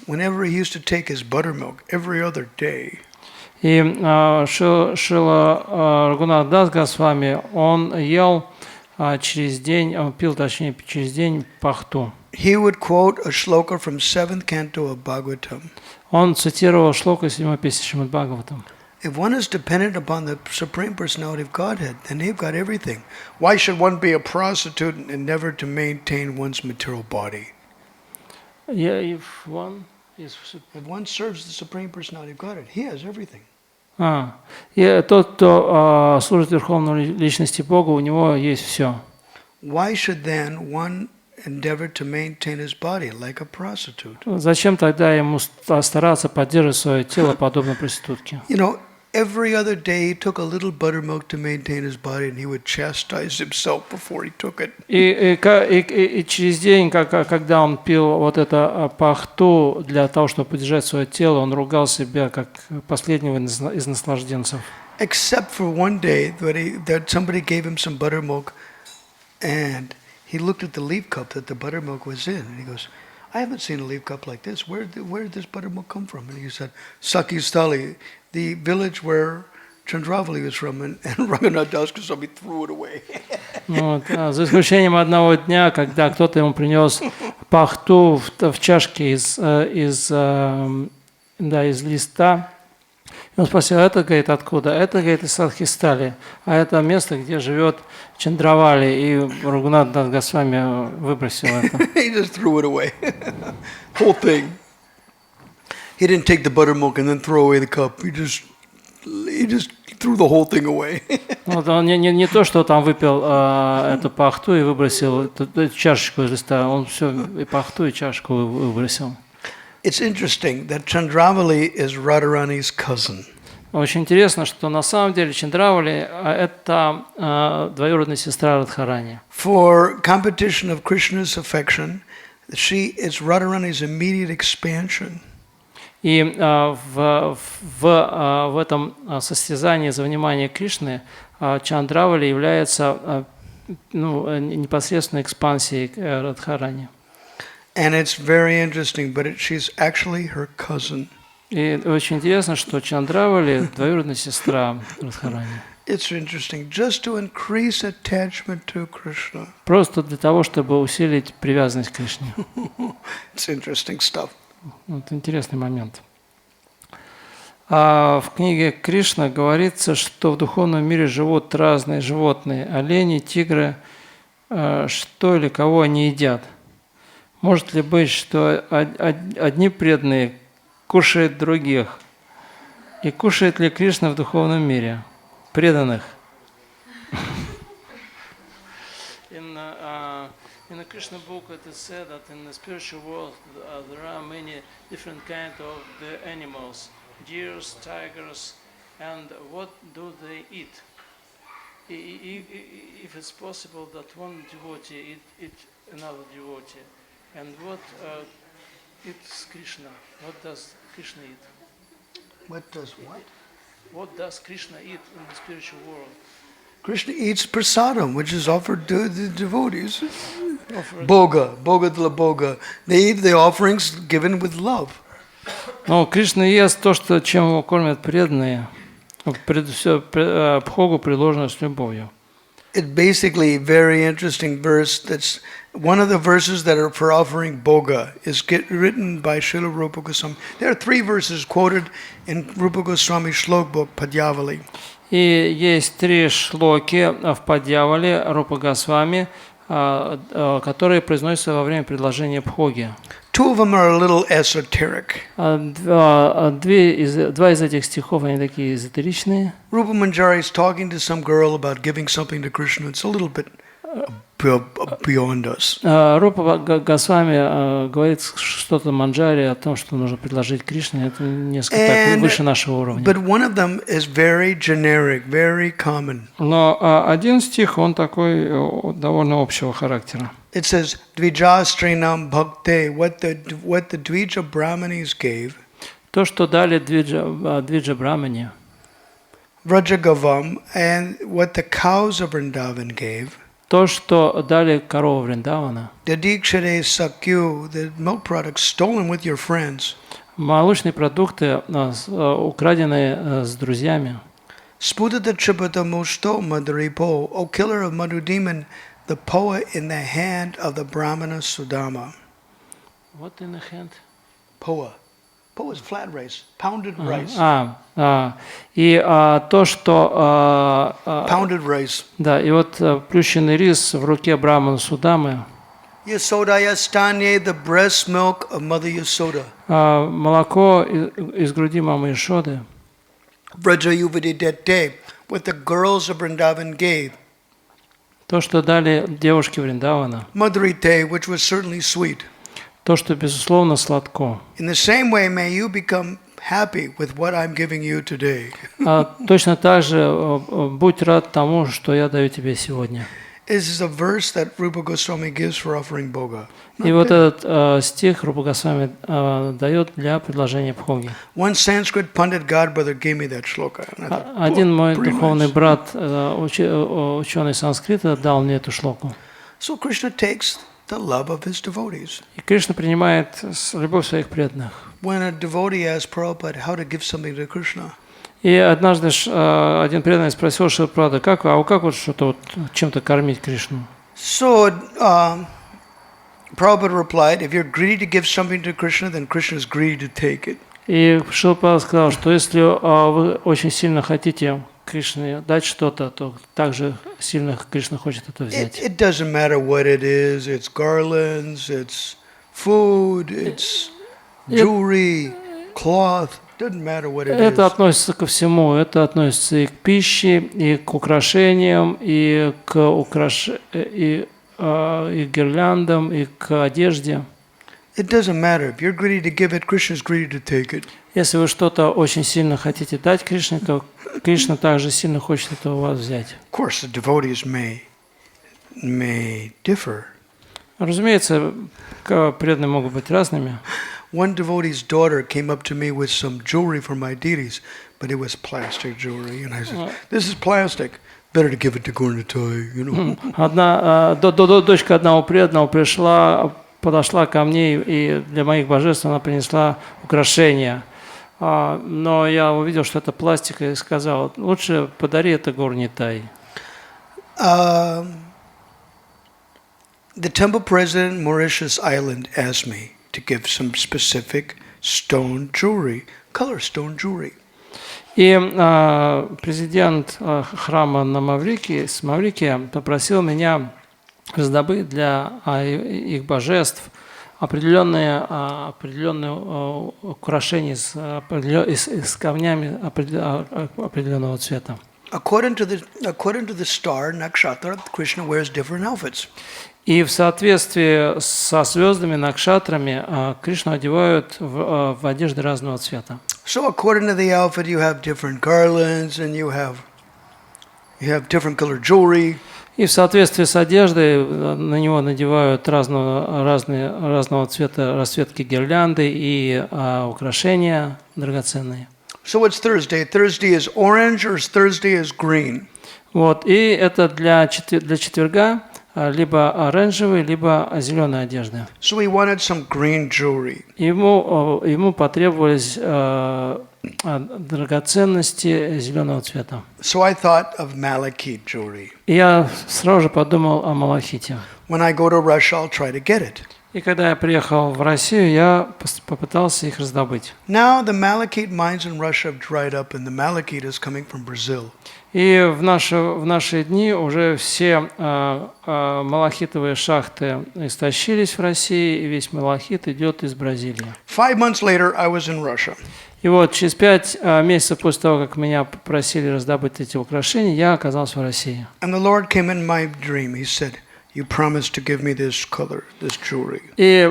whenever he used to take his buttermilk every other day. И Шрила Рагунат Дас Госвами, он ел через день, он пил, точнее, через день пахту. He would quote a shloka from 7th canto of Bhagavatam. Он цитировал шлоку 7-й песни Шримад Бхагаватам. If one is dependent upon the Supreme Personality of Godhead, then they've got everything. Why should one be a prostitute and endeavor to maintain one's material body? If one serves the Supreme Personality of Godhead, he has everything. И тот, кто служит Верховной Личности Бога, у него есть все. Why should then one endeavor to maintain his body like a prostitute? Зачем тогда ему стараться поддерживать свое тело подобно проститутке? You know, every other day he took a little buttermilk to maintain his body and he would chastise himself before he took it. И через день, когда он пил вот это пахту для того, чтобы поддержать свое тело, он ругал себя как последнего из наслажденцев. except for one day that somebody gave him some buttermilk, and he looked at the leaf cup that the buttermilk was in, and he goes, I haven't seen a leaf cup like this. Where did this buttermilk come from? And he said, Sakistali, the village where Chandravali was from, and Raghunath Das Goswami threw it away. Вот, за исключением одного дня, когда кто-то ему принес пахту в чашке из листа. И он спросил, это, говорит, откуда? Это, говорит, из Садхистали. А это место, где живет Чандравали. И Рагунат Дас Госвами выбросил это. He just threw it away. Whole thing. He didn't take the buttermilk and then throw away the cup. He just threw the whole thing away. Вот он не то, что там выпил эту пахту и выбросил эту чашечку из листа. Он все, и пахту, и чашку выбросил. It's interesting that Chandravali is Radharani's cousin. Очень интересно, что на самом деле Чандравали это двоюродная сестра Радхарани. For competition of Krishna's affection, she is Radharani's immediate expansion. И в этом состязании за внимание Кришны Чандравали является непосредственной экспансией Радхарани. And it's very interesting, but she's actually her cousin. И очень интересно, что Чандравали двоюродная сестра Радхарани. It's interesting, just to increase attachment to Krishna. Просто для того, чтобы усилить привязанность к Кришне. It's interesting stuff. Вот интересный момент. В книге Кришна говорится, что в духовном мире живут разные животные, олени, тигры, что или кого они едят. Может ли быть, что одни преданные кушают других? И кушает ли Кришна в духовном мире преданных? In the Krishna book, it is said that in the spiritual world there are many different kinds of the animals, deers, tigers, and what do they eat? If it's possible that one devotee eat another devotee, and what eats Krishna? What does Krishna eat? What does what? What does Krishna eat in the spiritual world? Krishna eats prasadam, which is offered to the devotees. Boga dila boga. They eat the offerings given with love. Но Кришна ест то, чем его кормят преданные. Все бхогу приложено с любовью. It's basically a very interesting verse. That's one of the verses that are for offering boga is written by Srila Rupa Goswami. There are 3 verses quoted in Rupa Goswami's Shlok book, Padyavali. И есть 3 шлоки в Падьявале Рупа Госвами, которые произносятся во время предложения бхоги. 2 of them are a little esoteric. 2 из этих стихов, они такие эзотеричные. Rupa Manjari is talking to some girl about giving something to Krishna. It's a little bit beyond us. Рупа Госвами говорит что-то Манджари о том, что нужно предложить Кришне. Это несколько так выше нашего уровня. But one of them is very generic, very common. Но один стих, он такой довольно общего характера. It says, Dvijastrinam bhakte, what the Dvija Brahmanis gave. То, что дали Двиджа Брамани. Vrajagavam, and what the cows of Vrindavan gave. То, что дали корову Вриндавана. The Dikshare Sakyu, the milk products stolen with your friends. Молочные продукты, украденные с друзьями. Spudata Tripata Musto Madhuripo, O killer of Madhu demon, the poa in the hand of the Brahmana Sudama. What in the hand? Poa. Poa is flat rice, pounded rice. И то, что... Pounded rice. Да, и вот плющенный рис в руке Брахмана Судамы. Yasodaya Stanye, the breast milk of Mother Yasoda. Молоко из груди мамы Ишоды. Vraja Yuvadi Dette, what the girls of Vrindavan gave. То, что дали девушке Вриндавана. Madhurite, which was certainly sweet. То, что, безусловно, сладко. In the same way, may you become happy with what I'm giving you today. Точно так же будь рад тому, что я даю тебе сегодня. is a verse that Rupa Goswami gives for offering bhoga. И вот этот стих Рупа Госвами дает для предложения бхоги. One Sanskrit Pandit Godbrother gave me that shloka. And I thought, Один мой pretty духовный nice. брат, ученый санскрита, дал мне эту шлоку. So Krishna takes the love of his devotees. И Кришна принимает любовь своих преданных. When a devotee asks Prabhupada how to give something to Krishna, И однажды один преданный спросил Шрипрада, как вот что-то вот чем-то кормить Кришну? so Prabhupada replied, if you're greedy to give something to Krishna, then Krishna is greedy to take it. И Шрипрада сказал, что если вы очень сильно хотите Кришне дать что-то, то также сильно Кришна хочет это взять. It doesn't matter what it is. It's garlands, it's food, it's jewelry, cloth. Doesn't matter what it Это is. относится ко всему. Это относится и к пище, и к украшениям, и к и к гирляндам, и к одежде. It doesn't matter. If you're greedy to give it, Krishna is greedy to take it. Если вы что-то очень сильно хотите дать Кришне, то Кришна также сильно хочет это у вас взять. Of course, the devotees may differ. Разумеется, преданные могут быть разными. One devotee's daughter came up to me with some jewelry for my deities, but it was plastic jewelry, and I said, "This is plastic. Better to give it to Gornatai, you know." Дочка одного преданного подошла ко мне, и для моих божеств она принесла украшения. Но я увидел, что это пластик, и сказал, лучше подари это Горнитай. The temple president Mauritius Island asked me to give some specific stone jewelry, color stone jewelry. И президент храма на Маврикии попросил меня раздобыть для их божеств определенные украшения с камнями определенного цвета. According to the star nakshatra, Krishna wears different outfits. И в соответствии со звездами, накшатрами, Кришну одевают в одежды разного цвета. So according to the outfit, you have different garlands and you have different colored jewelry. И в соответствии с одеждой на него надевают разного цвета расцветки гирлянды и украшения драгоценные. So what's Thursday? Thursday is orange or Thursday is green? Вот, и это для четверга либо оранжевые, либо зеленые одежды. So he wanted some green jewelry. Ему потребовались драгоценности зеленого цвета. So I thought of malachite jewelry. И я сразу же подумал о малахите. When I go to Russia, I'll try to get it. И когда я приехал в Россию, я попытался их раздобыть. Now the malachite mines in Russia have dried up, and the malachite is coming from Brazil. И в наши дни уже все малахитовые шахты истощились в России, и весь малахит идет из Бразилии. 5 months later, I was in Russia. И вот через 5 месяцев после того, как меня попросили раздобыть эти украшения, я оказался в России. And the Lord came in my dream. He said, "You promised to give me this color, this jewelry." И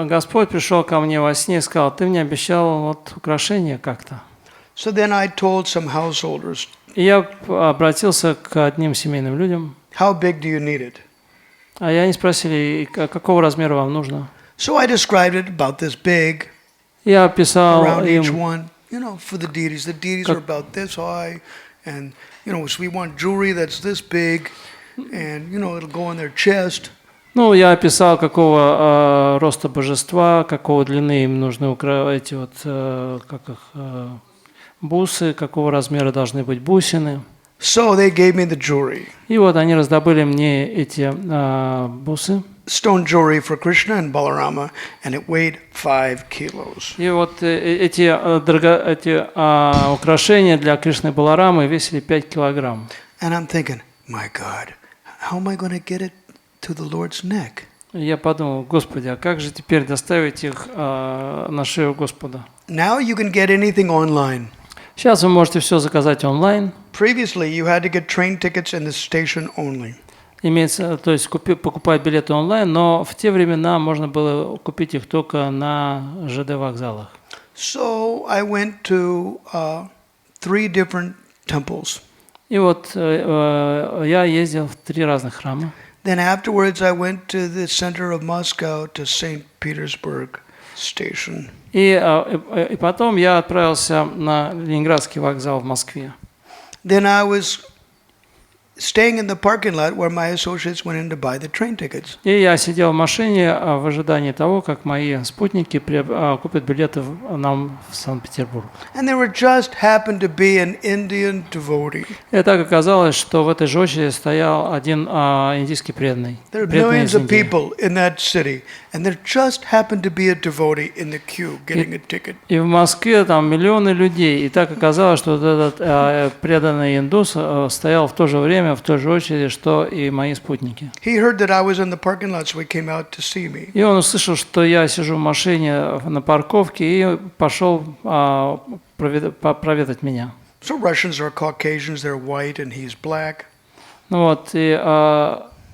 Господь пришел ко мне во сне и сказал, ты мне обещал вот украшения как-то. So then I told some householders, И я обратился к одним семейным людям. "How big do you need it?" А они спросили, какого размера вам нужно? So I described it about this big, Я описал around each им, one, for the deities. The deities are about this high, and so we want jewelry that's this big, and it'll go on their chest. я описал, какого роста божества, какого длины им нужны эти вот, бусы, какого размера должны быть бусины. So they gave me the jewelry. И вот они раздобыли мне эти бусы. Stone jewelry for Krishna and Balarama, and it weighed 5 kilos. И вот эти украшения для Кришны и Баларамы весили 5 килограмм. And I'm thinking, my God, how am I going to get it to the Lord's neck? И я подумал, Господи, а как же теперь доставить их на шею Господа? Now you can get anything online. Сейчас вы можете все заказать онлайн. Previously, you had to get train tickets in the station only. Имеется, то есть покупать билеты онлайн, но в те времена можно было купить их только на ЖД вокзалах. So I went to 3 different temples. И вот я ездил в 3 разных храма. Then afterwards I went to the center of Moscow to St. Petersburg station. И потом я отправился на Ленинградский вокзал в Москве. Then I was staying in the parking lot where my associates went in to buy the train tickets. И я сидел в машине в ожидании того, как мои спутники купят билеты нам в Санкт-Петербург. And there just happened to be an Indian devotee. И так оказалось, что в этой же очереди стоял один индийский преданный. There are Преданный из millions of Индии. people in that city, and there just happened to be a devotee in the queue getting a ticket. И в Москве там миллионы людей. И так оказалось, что вот этот преданный индус стоял в то же время, в той же очереди, что и мои спутники. He heard that I was in the parking lot, so he came out to see me. И он услышал, что я сижу в машине на парковке, и пошел проведать меня. So Russians are Caucasians, they're white, and he's black. Ну вот, и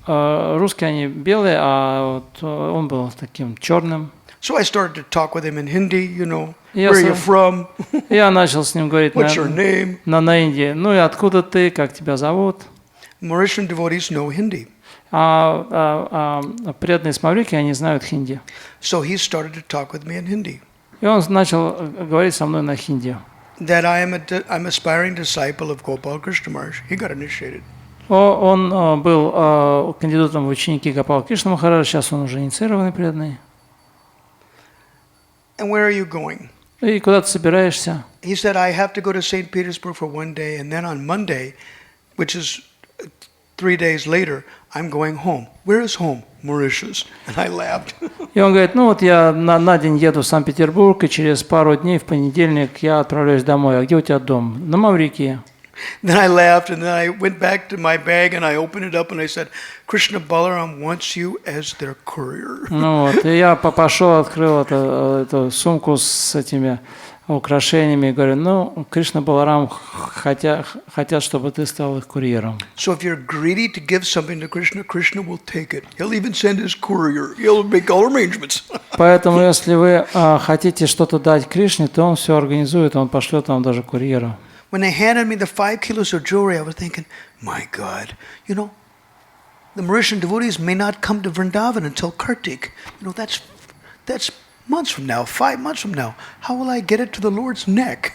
русские они белые, а вот он был таким черным. So I started to talk with him in Hindi, you know, Yes, where are you sir. from? Я начал с ним говорить What's your name? на Индии. Ну и откуда ты, как тебя зовут? Mauritian devotees know Hindi. Преданные с Маврикии, они знают хинди. So he started to talk with me in Hindi. И он начал говорить со мной на хинди. That I'm aspiring disciple of Gopal Krishna Maharaj. He got initiated. Он был кандидатом в ученики Гопала Кришна Махараджа, сейчас он уже инициированный преданный. And where are you going? И куда ты собираешься? He said, I have to go to St. Petersburg for one day, and then on Monday, which is 3 days later, I'm going home. Where is home? Mauritius. And I laughed. И он говорит, ну вот я на день еду в Санкт-Петербург, и через пару дней в понедельник я отправляюсь домой. А где у тебя дом? На Маврикии. Then I laughed, and then I went back to my bag, and I opened it up, and I said, Krishna Balaram wants you as their courier. Ну вот, и я пошел, открыл эту сумку с этими украшениями и говорю, ну, Кришна Баларам хотят, чтобы ты стал их курьером. So if you're greedy to give something to Krishna, Krishna will take it. He'll even send his courier. He'll make all arrangements. Поэтому, если вы хотите что-то дать Кришне, то он все организует, он пошлет вам даже курьера. When they handed me the 5 kilos of jewelry, I was thinking, my God, you know, the Mauritian devotees may not come to Vrindavan until Kartik. You know, that's months from now, 5 months from now. How will I get it to the Lord's neck?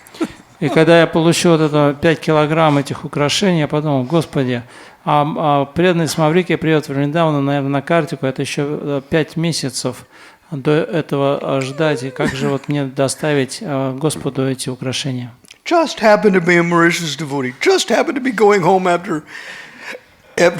И когда я получил вот это 5 килограмм этих украшений, я подумал, Господи, преданный с Маврикии приедет в Вриндавану, наверное, на картику, это еще 5 месяцев до этого ждать, и как же вот мне доставить Господу эти украшения? Just happened to be a Mauritius devotee. Just happened to be going home after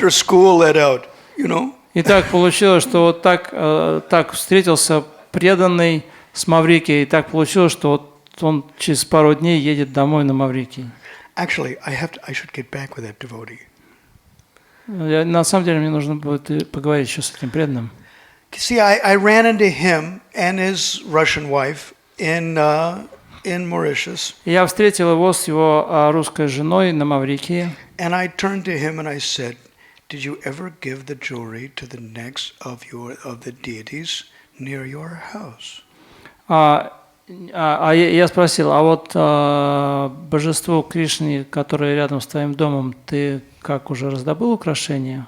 school let out, you know. И так получилось, что вот так встретился преданный с Маврикией, и так получилось, что вот он через пару дней едет домой на Маврикии. Actually, I should get back with that devotee. На самом деле мне нужно будет поговорить еще с этим преданным. See, I ran into him and his Russian wife in Mauritius. Я встретил его с его русской женой на Маврикии. And I turned to him and I said, "Did you ever give the jewelry to the necks of the deities near your house?" Я спросил, а вот божеству Кришны, которое рядом с твоим домом, ты как уже раздобыл украшения?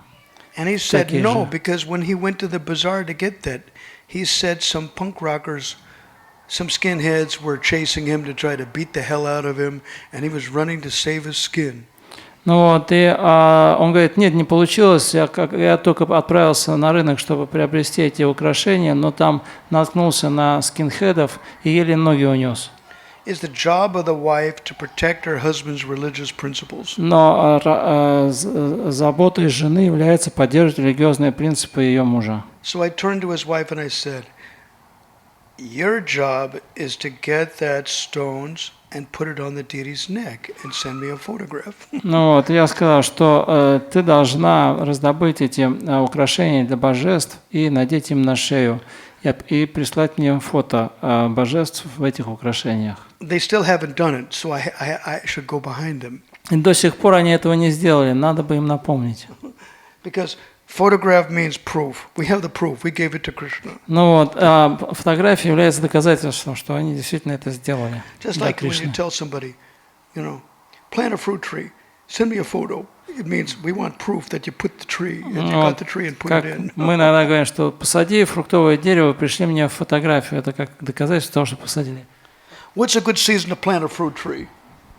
And he said no, because when he went to the bazaar to get that, he said some punk rockers, some skinheads were chasing him to try to beat the hell out of him, and he was running to save his skin. Ну вот, и он говорит, нет, не получилось, я только отправился на рынок, чтобы приобрести эти украшения, но там наткнулся на скинхедов и еле ноги унес. It's the job of the wife to protect her husband's religious principles. Но заботой жены является поддерживать религиозные принципы ее мужа. So I turned to his wife and I said, "Your job is to get that stones and put it on the deity's neck and send me a photograph." Ну вот, я сказал, что ты должна раздобыть эти украшения для божеств и надеть им на шею и прислать мне фото божеств в этих украшениях. They still haven't done it, so I should go behind them. И до сих пор они этого не сделали, надо бы им напомнить. Because photograph means proof. We have the proof. We gave it to Krishna. Ну вот, фотография является доказательством, что они действительно это сделали Just для like when you Кришны. tell somebody, you know, plant a fruit tree, Send me a photo. It means we want proof that you put the tree, and you Ну, got the tree and put как it in. мы иногда говорим, что посади фруктовое дерево, пришли мне фотографию. Это как доказательство того, что посадили. What's a good season to plant a fruit tree?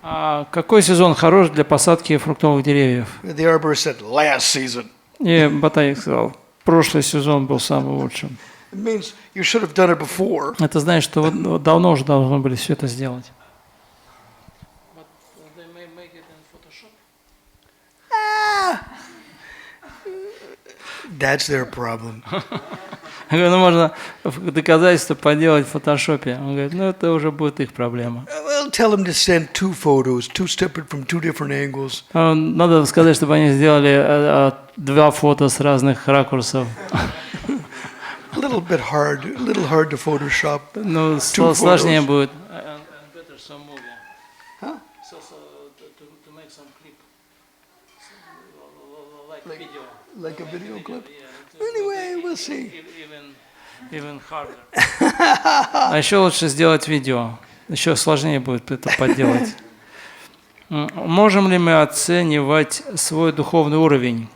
А какой сезон хорош для посадки фруктовых деревьев? The arborist said, last season. И ботаник сказал, прошлый сезон был самым лучшим. It means you should have done it before. Это значит, что вы давно уже должны были все это сделать. But they may make it in Photoshop. That's their problem. Я говорю, ну можно доказательство поделать в фотошопе. Он говорит, ну это уже будет их проблема. Well, tell them to send two photos, two separate from two different angles. Надо сказать, чтобы они сделали два фото с разных ракурсов. A little hard to Photoshop. Ну, Two сложнее photos. будет. And better some movie. Huh? So to make some clip. Like Like- video. Like a video clip? Yeah. Anyway, we'll see. Even harder. А еще лучше сделать видео. Еще сложнее будет это подделать. Можем ли мы оценивать свой духовный уровень?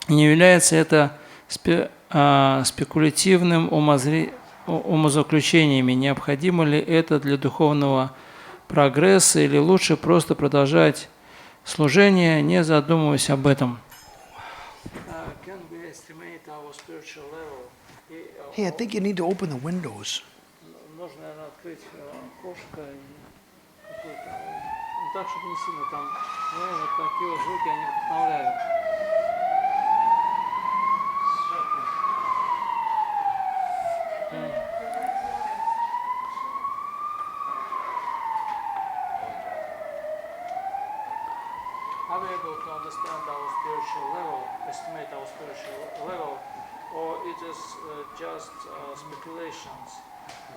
Не является это спекулятивным умозаключениями? Необходимо ли это для духовного прогресса или лучше просто продолжать служение, не задумываясь об этом? Can we estimate our spiritual level? Hey, I think you need to open the windows. Нужно, наверное, открыть окошко и какое-то, ну, так, чтобы не сильно там, вот такие вот звуки, они вдохновляют. Are we able to understand our spiritual level, estimate our spiritual level, or it is just speculations?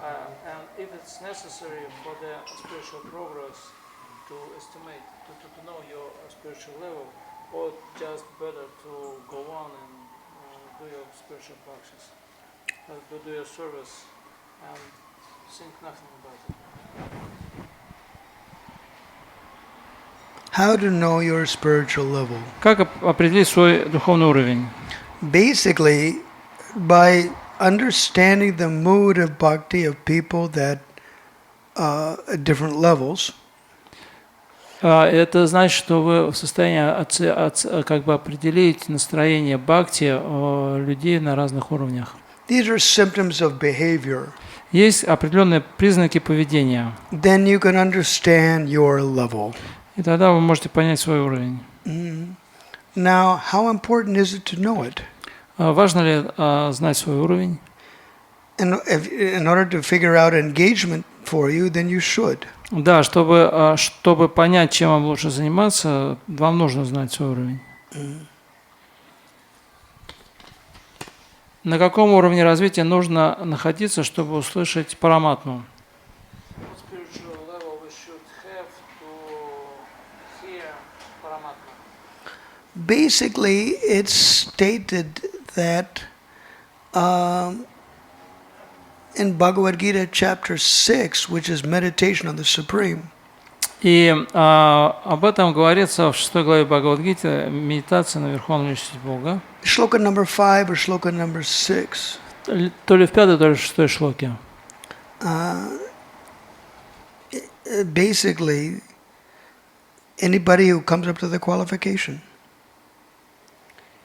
And if it's necessary for the spiritual progress to estimate, to know your spiritual level, or just better to go on and do your spiritual practice, to do your service and think nothing about it? How to know your spiritual level? Как определить свой духовный уровень? Basically, by understanding the mood of bhakti of people that at different levels. Это значит, что вы в состоянии как бы определить настроение бхакти людей на разных уровнях. These are symptoms of behavior. Есть определенные признаки поведения. Then you can understand your level. И тогда вы можете понять свой уровень. Now, how important is it to know it? Важно ли знать свой уровень? And in order to figure out engagement for you, then you should. Да, чтобы понять, чем вам лучше заниматься, вам нужно знать свой уровень. На каком уровне развития нужно находиться, чтобы услышать параматму? What spiritual level we should have to hear Paramatma? Basically, it's stated that in Bhagavad Gita chapter 6, which is meditation on the Supreme, И об этом говорится в 6 главе Бхагавад-гиты, медитация на Верховную Личность Бога. shloka number 5 or shloka number 6. То ли в 5, то ли в 6 шлоке. Basically, anybody who comes up to the qualification,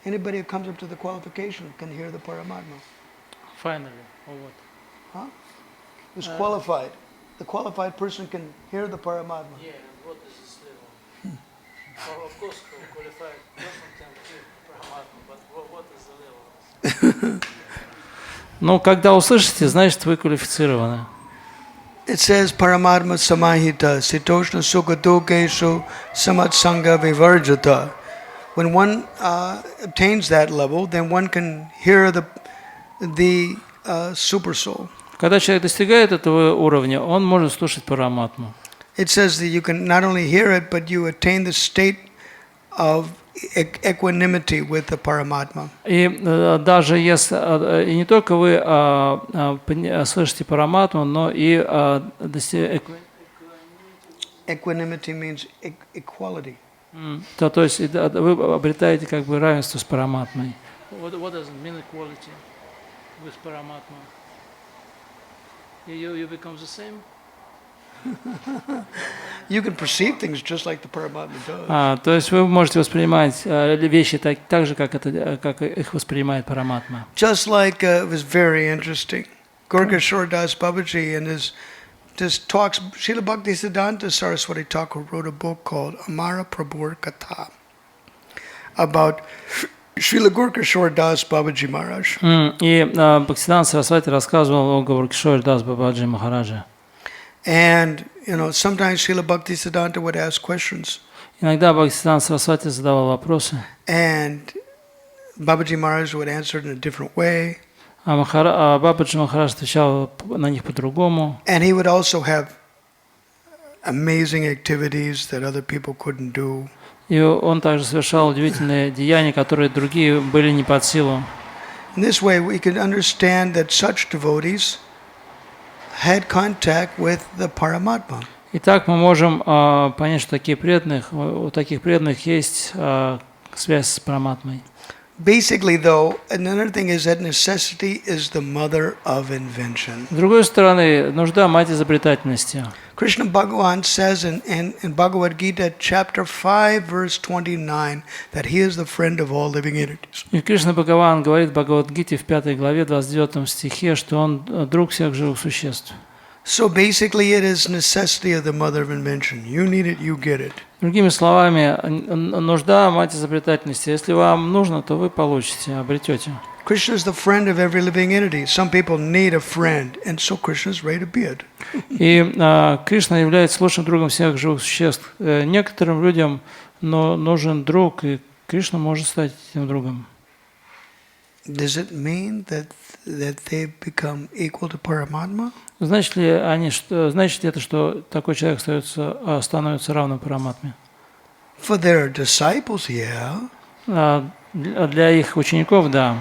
can hear the Paramatma. Finally, вот. Who's qualified? The qualified person can hear the Paramatma. Yeah, and what is this level? Well, of course, qualified person can hear Paramatma, but what is the level? Но когда услышите, значит, вы квалифицированы. It says Paramatma Samahita Sitoshna Sukadukeshu Samatsanga Vivarjata. When one obtains that level, then one can hear the super soul. Когда человек достигает этого уровня, он может слушать параматму. It says that you can not only hear it, but you attain the state of equanimity with the Paramatma. И даже если и не только вы слышите параматму, но и Equanimity means equality. То есть вы обретаете как бы равенство с Параматмой. What does it mean equality with Paramatma? You become the same? You can perceive things just like the Paramatma does. То есть вы можете воспринимать вещи так же, как их воспринимает Параматма. Just like it was very interesting. Gorkashore Das Babaji in his just talks, Srila Bhaktisiddhanta Saraswati Thakur wrote a book called Amara Prabhur Katha about Srila Gorkashore Das Babaji Maharaj. И Бхактисиданта Сарасвати рассказывал о Горкишоре Дас Бабаджи Махараджа. And, sometimes Srila Bhaktisiddhanta would ask questions. Иногда Бхактисиданта Сарасвати задавал вопросы, And Babaji Maharaj would answer it in a different way. а Бабаджи Махарадж отвечал на них по-другому. And he would also have amazing activities that other people couldn't do. И он также совершал удивительные деяния, которые другие были не под силу. In this way, we can understand that such devotees had contact with the Paramatma. Итак, мы можем понять, что у таких преданных есть связь с Параматмой. Basically, though, another thing is that necessity is the mother of invention. С другой стороны, нужда – мать изобретательности. Krishna Bhagavan says in Bhagavad Gita, chapter 5, verse 29, that he is the friend of all living entities. И Кришна Бхагаван говорит в Бхагавад-гите в 5 главе 29 стихе, что он друг всех живых существ. So basically, it is necessity of the mother of invention. You need it, you get it. Другими словами, нужда – мать изобретательности. Если вам нужно, то вы получите, обретете. Krishna is the friend of every living entity. Some people need a friend, and so Krishna is ready to be it. И Кришна является лучшим другом всех живых существ. Некоторым людям нужен друг, и Кришна может стать этим другом. Does it mean that they become equal to Paramatma? Значит ли это, что такой человек становится равным Параматме? For their disciples, yeah. Для их учеников, да,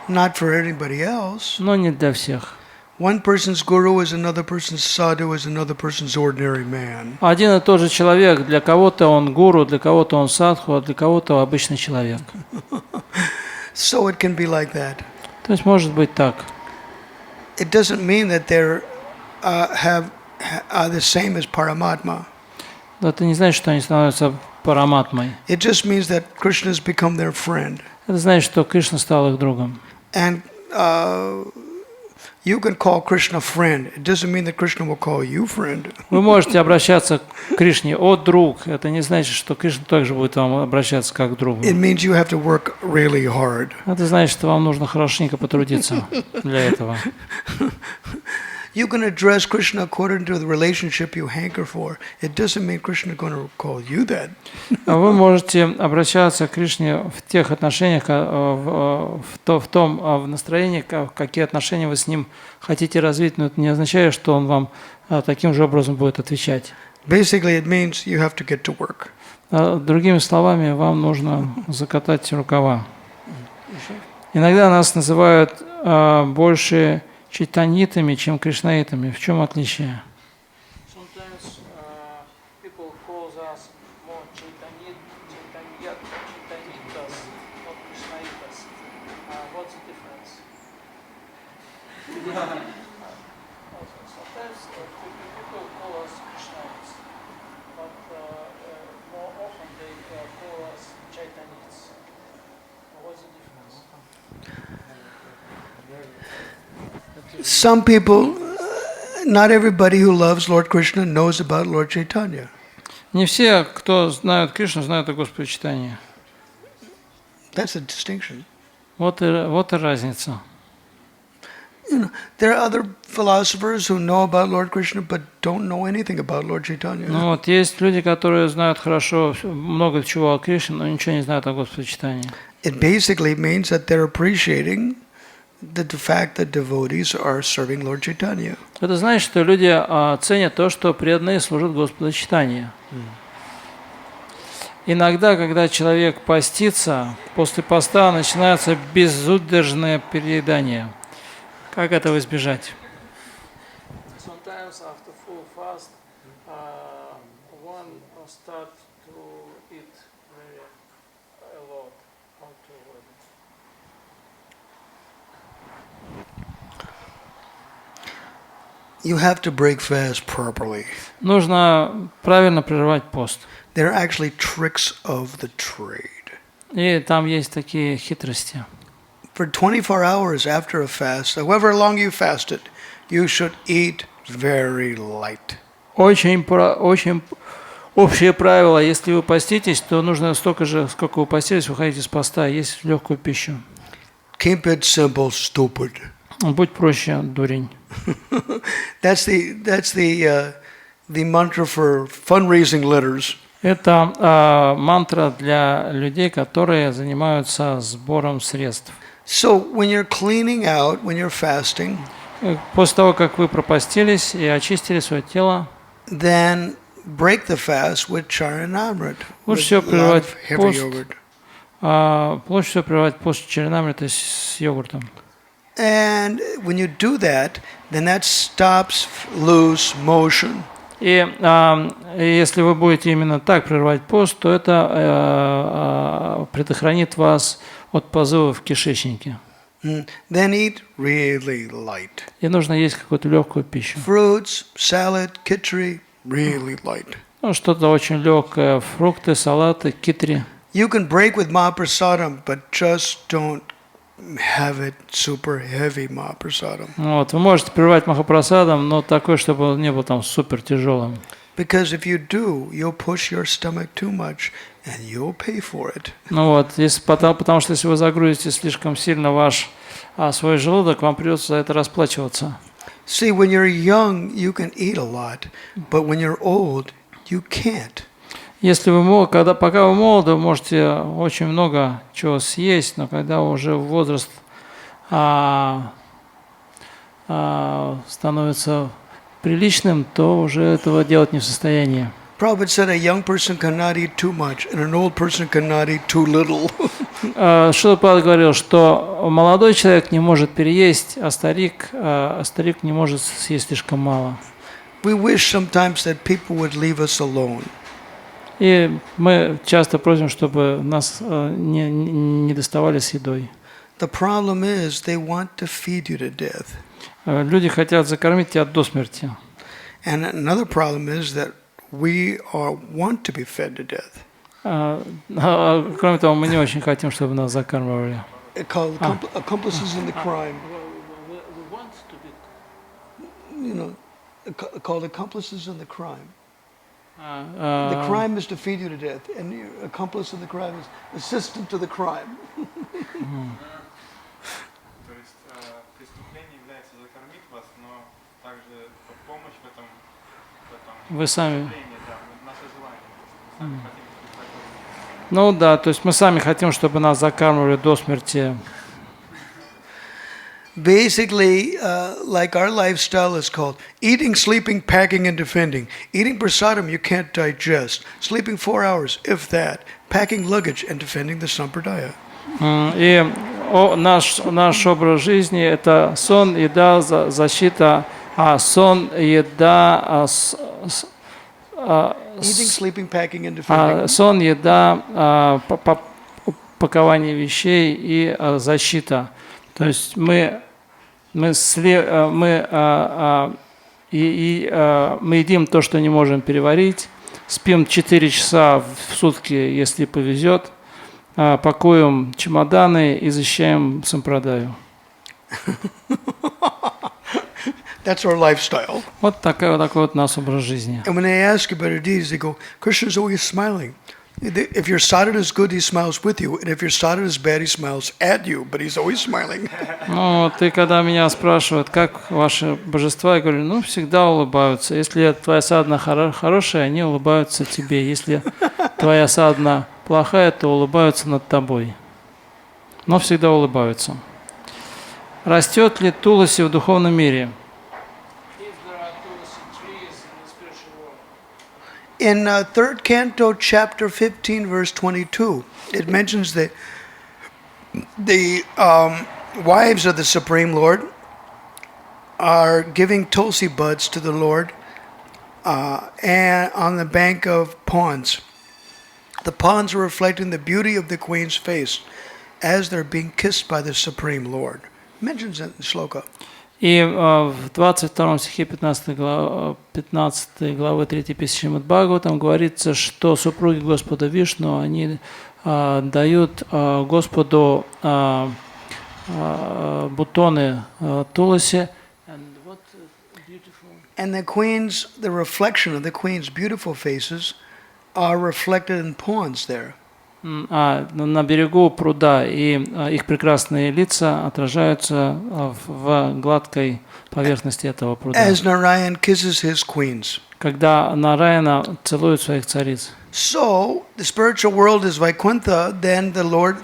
Not for anybody else. но не для всех. One person's guru is another person's sadhu, is another person's ordinary man. Один и тот же человек, для кого-то он гуру, для кого-то он садху, а для кого-то обычный человек. So it can be like that. То есть может быть так. It doesn't mean that they're the same as Paramatma. Это не значит, что они становятся Параматмой. It just means that Krishna has become their friend. Это значит, что Кришна стал их другом. And you can call Krishna friend. It doesn't mean that Krishna will call you friend. Вы можете обращаться к Кришне «О, друг». Это не значит, что Кришна также будет вам обращаться как к другу. It means you have to work really hard. Это значит, что вам нужно хорошенько потрудиться для этого. You can address Krishna according to the relationship you hanker for. It doesn't mean Krishna is going to call you that. Вы можете обращаться к Кришне в тех отношениях, в том настроении, какие отношения вы с ним хотите развить, но это не означает, что он вам таким же образом будет отвечать. Basically, it means you have to get to work. Другими словами, вам нужно закатать рукава. Иногда нас называют больше чайтанитами, чем кришнаитами. В чем отличие? Sometimes people call us more chaitanitas, not krishnaitas. What's the difference? Sometimes people call us krishnaitas, but more often they call us chaitanitas. What's the difference? Some people, not everybody who loves Lord Krishna knows about Lord Chaitanya. Не все, кто знают Кришну, знают о Господе Чайтанье. That's a distinction. Вот и разница. There are other philosophers who know about Lord Krishna but don't know anything about Lord Chaitanya. Ну вот есть люди, которые знают хорошо много чего о Кришне, но ничего не знают о Господе Чайтанье. It basically means that they're appreciating the fact that devotees are serving Lord Chaitanya. Это значит, что люди ценят то, что преданные служат Господу Чайтанье. Иногда, когда человек постится, после поста начинается безудержное переедание. Как этого избежать? Sometimes after full fast, one start to eat You have to break fast properly. Нужно правильно прерывать пост. There are actually tricks of the trade. И там есть такие хитрости. For 24 hours after a fast, however long you fasted, you should eat very light. Очень общее правило, если вы поститесь, то нужно столько же, сколько вы постились, выходите из поста, есть легкую пищу. Keep it simple, stupid. Будь проще, дурень. That's the mantra for fundraising letters. Это мантра для людей, которые занимаются сбором средств. So when you're cleaning out, when you're fasting, После того, как вы пропастились и очистили свое тело, then break the fast with charanamrit. лучше with всего a lot прерывать of heavy пост. yogurt. Лучше всего прерывать пост черенами, то есть с йогуртом. And when you do that, then that stops loose motion. И если вы будете именно так прерывать пост, то это предохранит вас от позывов в кишечнике. Then eat really light. И нужно есть какую-то легкую пищу. Fruits, salad, khichdi, really light. Ну, что-то очень легкое, фрукты, салаты, китри. You can break with mahaprasadam, but just don't have it super heavy mahaprasadam. Вот, вы можете прерывать махапрасадом, но такой, чтобы он не был там супер тяжелым. Because if you do, you'll push your stomach too much and you'll pay for it. Ну вот, потому что если вы загрузите слишком сильно свой желудок, вам придется за это расплачиваться. See, when you're young, you can eat a lot, but when you're old, you can't. Если вы пока вы молоды, вы можете очень много чего съесть, но когда уже возраст становится приличным, то уже этого делать не в состоянии. Prabhupada said a young person cannot eat too much and an old person cannot eat too little. Шрила Прабхупада говорил, что молодой человек не может переесть, а старик не может съесть слишком мало. We wish sometimes that people would leave us alone. И мы часто просим, чтобы нас не доставали с едой. The problem is they want to feed you to death. Люди хотят закормить тебя до смерти. And another problem is that we want to be fed to death. Кроме того, мы не очень хотим, чтобы нас закармливали. Called accomplices in the crime. We want to be. You know, called accomplices in the crime. The crime is to feed you to death, and your accomplice in the crime is assistant to the crime. То есть преступление является закормить вас, но также помощь в этом Вы сами. преступлении, да, наше желание. Мы сами хотим испытать. Ну да, то есть мы сами хотим, чтобы нас закармливали до смерти. Basically, like our lifestyle is called eating, sleeping, packing, and defending. Eating prasadam you can't digest. Sleeping 4 hours, if that. Packing luggage and defending the sampradaya. И наш образ жизни – это сон, еда, защита, сон, еда, Eating, sleeping, packing, and defending. сон, еда, пакование вещей и защита. То есть мы едим то, что не можем переварить, спим 4 часа в сутки, если повезет, пакуем чемоданы и защищаем сампрадаю. That's our lifestyle. Вот такой вот наш образ жизни. And when they ask about our deeds, they go, Krishna's always smiling. If your sadhana is good, he smiles with you. And if your sadhana is bad, he smiles at you. But he's always smiling. Ну, ты когда меня спрашивают, как ваши божества, я говорю, ну, всегда улыбаются. Если твоя садхана хорошая, они улыбаются тебе. Если твоя садхана плохая, то улыбаются над тобой. Но всегда улыбаются. Растет ли туласи в духовном мире? If there are tulsi trees in the spiritual world, In 3rd Canto, chapter 15, verse 22, it mentions that the wives of the Supreme Lord are giving tulsi buds to the Lord and on the bank of ponds. The ponds are reflecting the beauty of the Queen's face as they're being kissed by the Supreme Lord. Mentions it in the shloka. И в 22 стихе 15 главы 3 песни Шримад Бхагаватам говорится, что супруги Господа Вишну, они дают Господу бутоны туласи. And the reflection of the queen's beautiful faces are reflected in ponds there. На берегу пруда, и их прекрасные лица отражаются в гладкой поверхности этого пруда. As Narayan kisses his queens. Когда Нараяна целует своих цариц. So the spiritual world is Vaikuntha, then the Lord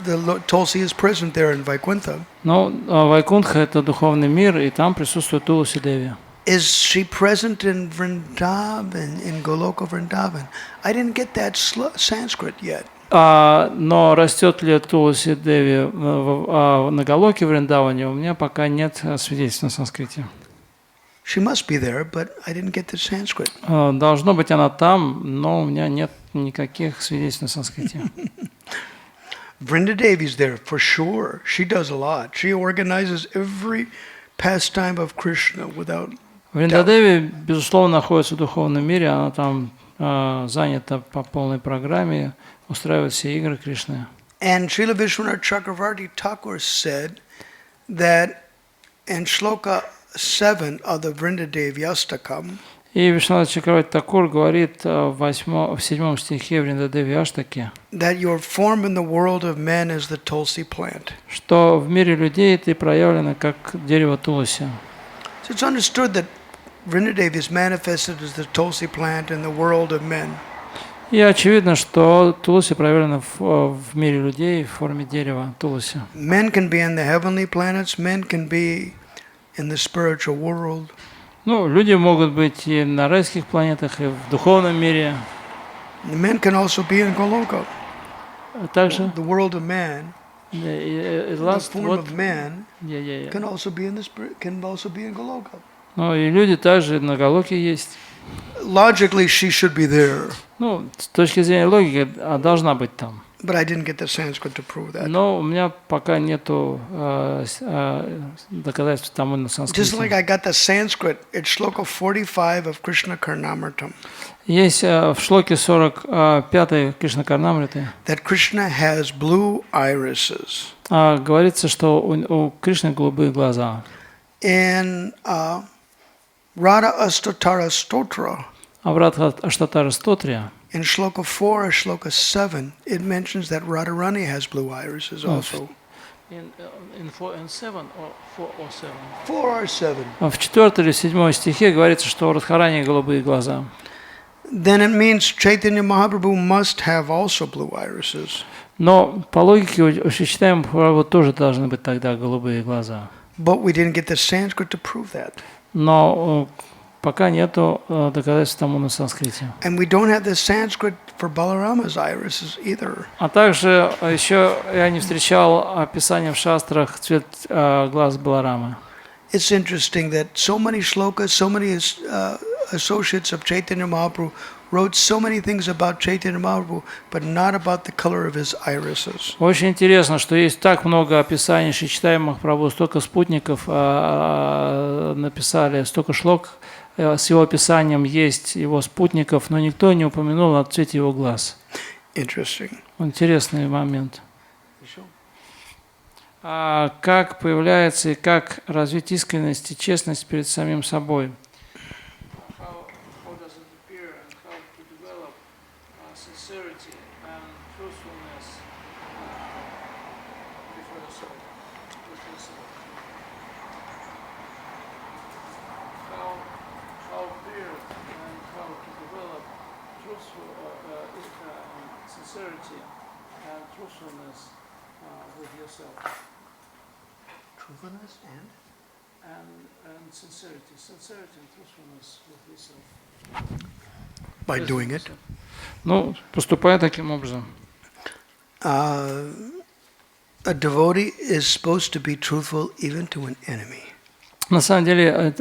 Tulsi is present there in Vaikuntha. Но Вайкунтха — это духовный мир, и там присутствует Туласи Деви. Is she present in Vrindavan, in Goloka Vrindavan? I didn't get that Sanskrit yet. Но растет ли Туласи Деви на Галоке Вриндаване, у меня пока нет свидетельств на санскрите. She must be there, but I didn't get the Sanskrit. Должно быть она там, но у меня нет никаких свидетельств на санскрите. Vrinda Devi's there for sure. She does a lot. She organizes every pastime of Krishna without Вринда Деви, безусловно, находится в духовном мире, она там занята по полной программе, устраивает все игры Кришны. And Srila Vishwanath Chakravarti Thakur said that in Shloka 7 of the Vrinda Devi Astakam, и Вишнанат Чакраварти Такур говорит в 7 стихе Вринда Деви Аштаки, that your form in the world of men is the Tulsi plant. что в мире людей ты проявлена как дерево Туласи. So it's understood that Vrinda Devi is manifested as the Tulsi plant in the world of men. И очевидно, что Туласи проявлена в мире людей в форме дерева Туласи. Men can be in the heavenly planets, men can be in the spiritual world. Ну, люди могут быть и на райских планетах, и в духовном мире. The men can also be in Goloka. Также The world of man, the form of man, can also be in the spirit, can also be in Goloka. Ну, и люди также на Галоке есть. Logically, she should be there. Ну, с точки зрения логики, должна быть там. But I didn't get the Sanskrit to prove that. Но у меня пока нету доказательств тому на санскрите. Just like I got the Sanskrit, it's Shloka 45 of Krishna Karnamritam. Есть в шлоке 45 Кришна Карнамриты. That Krishna has blue irises. Говорится, что у Кришны голубые глаза. In Radha Astatara Stotra, А в Радха Аштатара Стотре, in Shloka 4 or Shloka 7, it mentions that Radharani has blue irises also. in 4 and 7 or 4 or 7. 4 or 7. В 4 или 7 стихе говорится, что у Радхарани голубые глаза. Then it means Chaitanya Mahaprabhu must have also blue irises. Но по логике у Шри-Чайтаньи Махапрабху тоже должны быть тогда голубые глаза. But we didn't get the Sanskrit to prove that. Но пока нету доказательств тому на санскрите. And we don't have the Sanskrit for Balarama's irises either. А также еще я не встречал описания в шастрах цвет глаз Баларамы. It's interesting that so many shlokas, so many associates of Chaitanya Mahaprabhu wrote so many things about Chaitanya Mahaprabhu, but not about the color of his irises. Очень интересно, что есть так много описаний Шри-Чайтаньи Махапрабху, столько спутников написали, столько шлок с его описанием есть его спутников, но никто не упомянул о цвете его глаз. Interesting. Интересный момент. Как появляется и как развить искренность и честность перед самим собой? Truthfulness and sincerity and truthfulness with yourself. by doing it. Ну, поступая таким образом. A devotee is supposed to be truthful even to an enemy. На самом деле,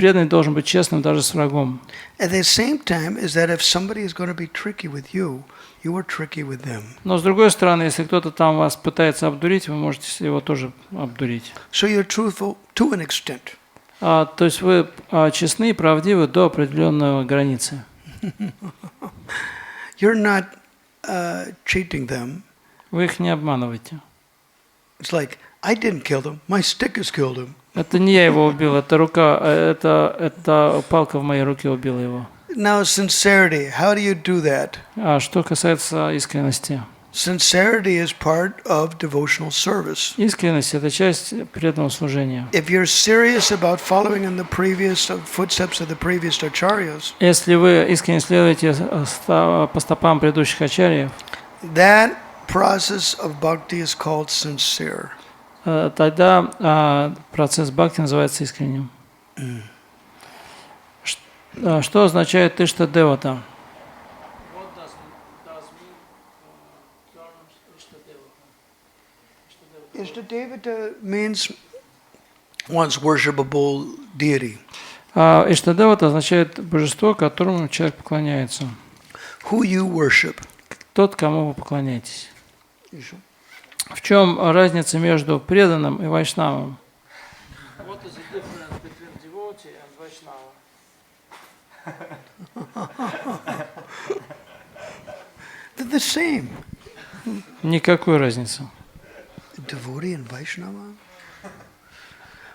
преданный должен быть честным даже с врагом. At the same time, is that if somebody is going to be tricky with you, you are tricky with them. Но с другой стороны, если кто-то там вас пытается обдурить, вы можете его тоже обдурить. So you're truthful to an extent. То есть вы честны и правдивы до определенной границы. You're not cheating them. Вы их не обманываете. It's like, I didn't kill them. My stick has killed him. Это не я его убил, это рука, это палка в моей руке убила его. Now, sincerity, how do you do that? А что касается искренности? Sincerity is part of devotional service. Искренность – это часть преданного служения. If you're serious about following in the previous footsteps of the previous acharyas, Если вы искренне следуете по стопам предыдущих ачарьев, that process of bhakti is called sincere. тогда процесс бхакти называется искренним. Что означает «тишта девата»? What does mean term Ishtadevata? Ishtadevata means one's worshipable deity. Иштадевата означает божество, которому человек поклоняется. Who you worship. Тот, кому вы поклоняетесь. В чем разница между преданным и вайшнавом? What is the difference between devotee and Vaishnava? They're the same. Никакой разницы. Devotee and Vaishnava?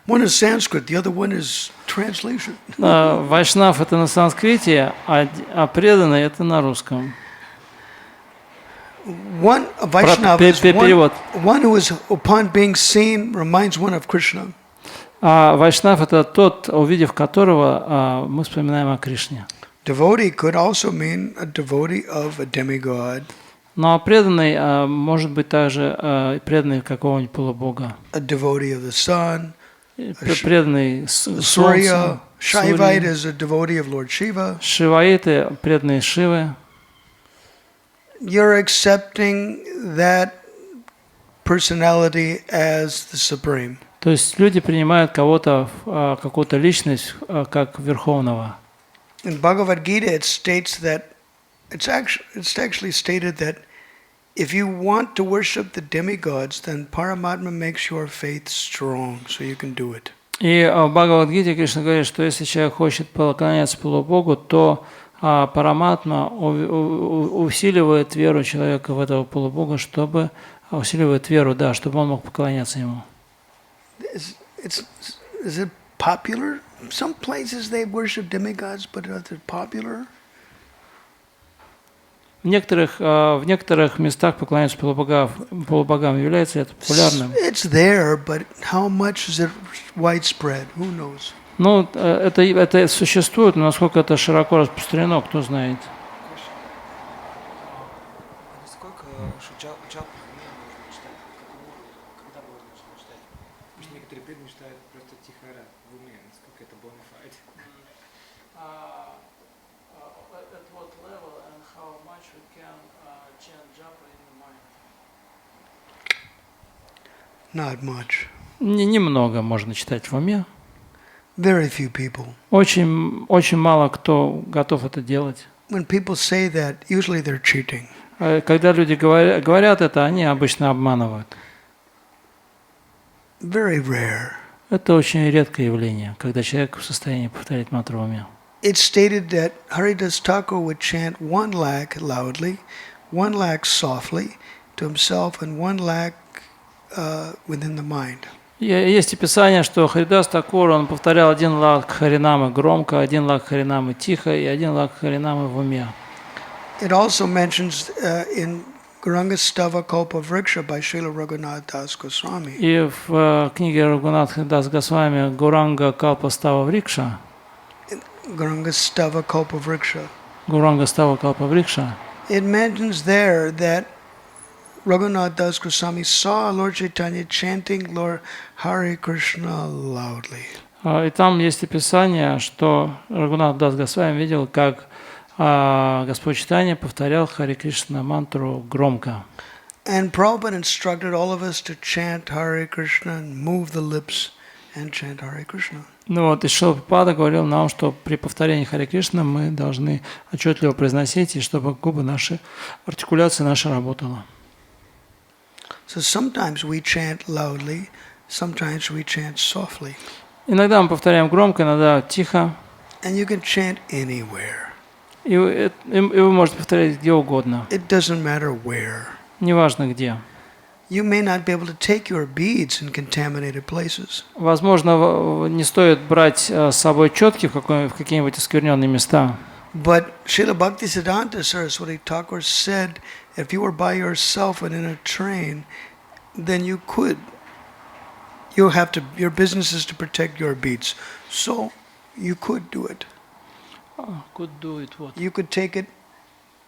One is Sanskrit, the other one is translation. Вайшнав – это на санскрите, а преданный – это на русском. One Vaishnava is Перевод. one who is, upon being seen, reminds one of Krishna. Вайшнав – это тот, увидев которого мы вспоминаем о Кришне. Devotee could also mean a devotee of a demigod. Но преданный может быть также преданный какого-нибудь полубога. A devotee of the sun. Преданный Surya. солнцу. Shaivite is a devotee of Lord Shiva. Шиваиты – преданные Шивы. You're accepting that personality as the supreme. То есть люди принимают кого-то, какую-то личность как верховного. In Bhagavad Gita, it states that it's actually stated that if you want to worship the demigods, then Paramatma makes your faith strong, so you can do it. И в Бхагавад-гите Кришна говорит, что если человек хочет поклоняться полубогу, то Параматма усиливает веру человека в этого полубога, чтобы усиливает веру, да, чтобы он мог поклоняться ему. Is it popular? Some places they worship demigods, but is it popular? В некоторых местах поклоняются полубогам. Является это популярным? It's there, but how much is it widespread? Who knows? Ну, это существует, но насколько это широко распространено, кто знает. Насколько джапу в уме можно читать? Когда можно читать? Потому что некоторые преданные читают просто тихо в уме. Насколько это bonafide? At what level and how much we can chant japa in the mind? Not much. Немного можно читать в уме. Very few people. Очень мало кто готов это делать. When people say that, usually they're cheating. Когда люди говорят это, они обычно обманывают. Very rare. Это очень редкое явление, когда человек в состоянии повторять мантру в уме. It's stated that Haridas Thakur would chant 1 lakh loudly, 1 lakh softly to himself, and 1 lakh within the mind. Есть описание, что Харидас Такур, он повторял 1 лак Харинамы громко, 1 лак Харинамы тихо и 1 лак Харинамы в уме. It also mentions in Gauranga Stava Kalpa Vriksha by Srila Raghunath Das Goswami. И в книге Рагунатха Дас Госвами Гуранга Калпа Става Врикша, Gauranga Stava Kalpa Vriksha. Гуранга Става Калпа Врикша, It mentions there that Raghunath Das Goswami saw Lord Chaitanya chanting Lord Hare Krishna loudly. И там есть описание, что Рагунат Дас Госвами видел, как Господь Чайтанья повторял Харе Кришна мантру громко. And Prabhupada instructed all of us to chant Hare Krishna and move the lips and chant Hare Krishna. Ну вот, и Шрила Прабхупада говорил нам, что при повторении Харе Кришна мы должны отчетливо произносить, и чтобы губы наши, артикуляция наша работала. So sometimes we chant loudly, sometimes we chant softly. Иногда мы повторяем громко, иногда тихо. And you can chant anywhere. И вы можете повторять где угодно, It doesn't matter where. неважно где. You may not be able to take your beads in contaminated places. Возможно, не стоит брать с собой четки в какие-нибудь оскверненные места. But Srila Bhaktisiddhanta Saraswati Thakur said, if you were by yourself and in a train, then you could. You have to. Your business is to protect your beads, so you could do it. Could do it what? You could take it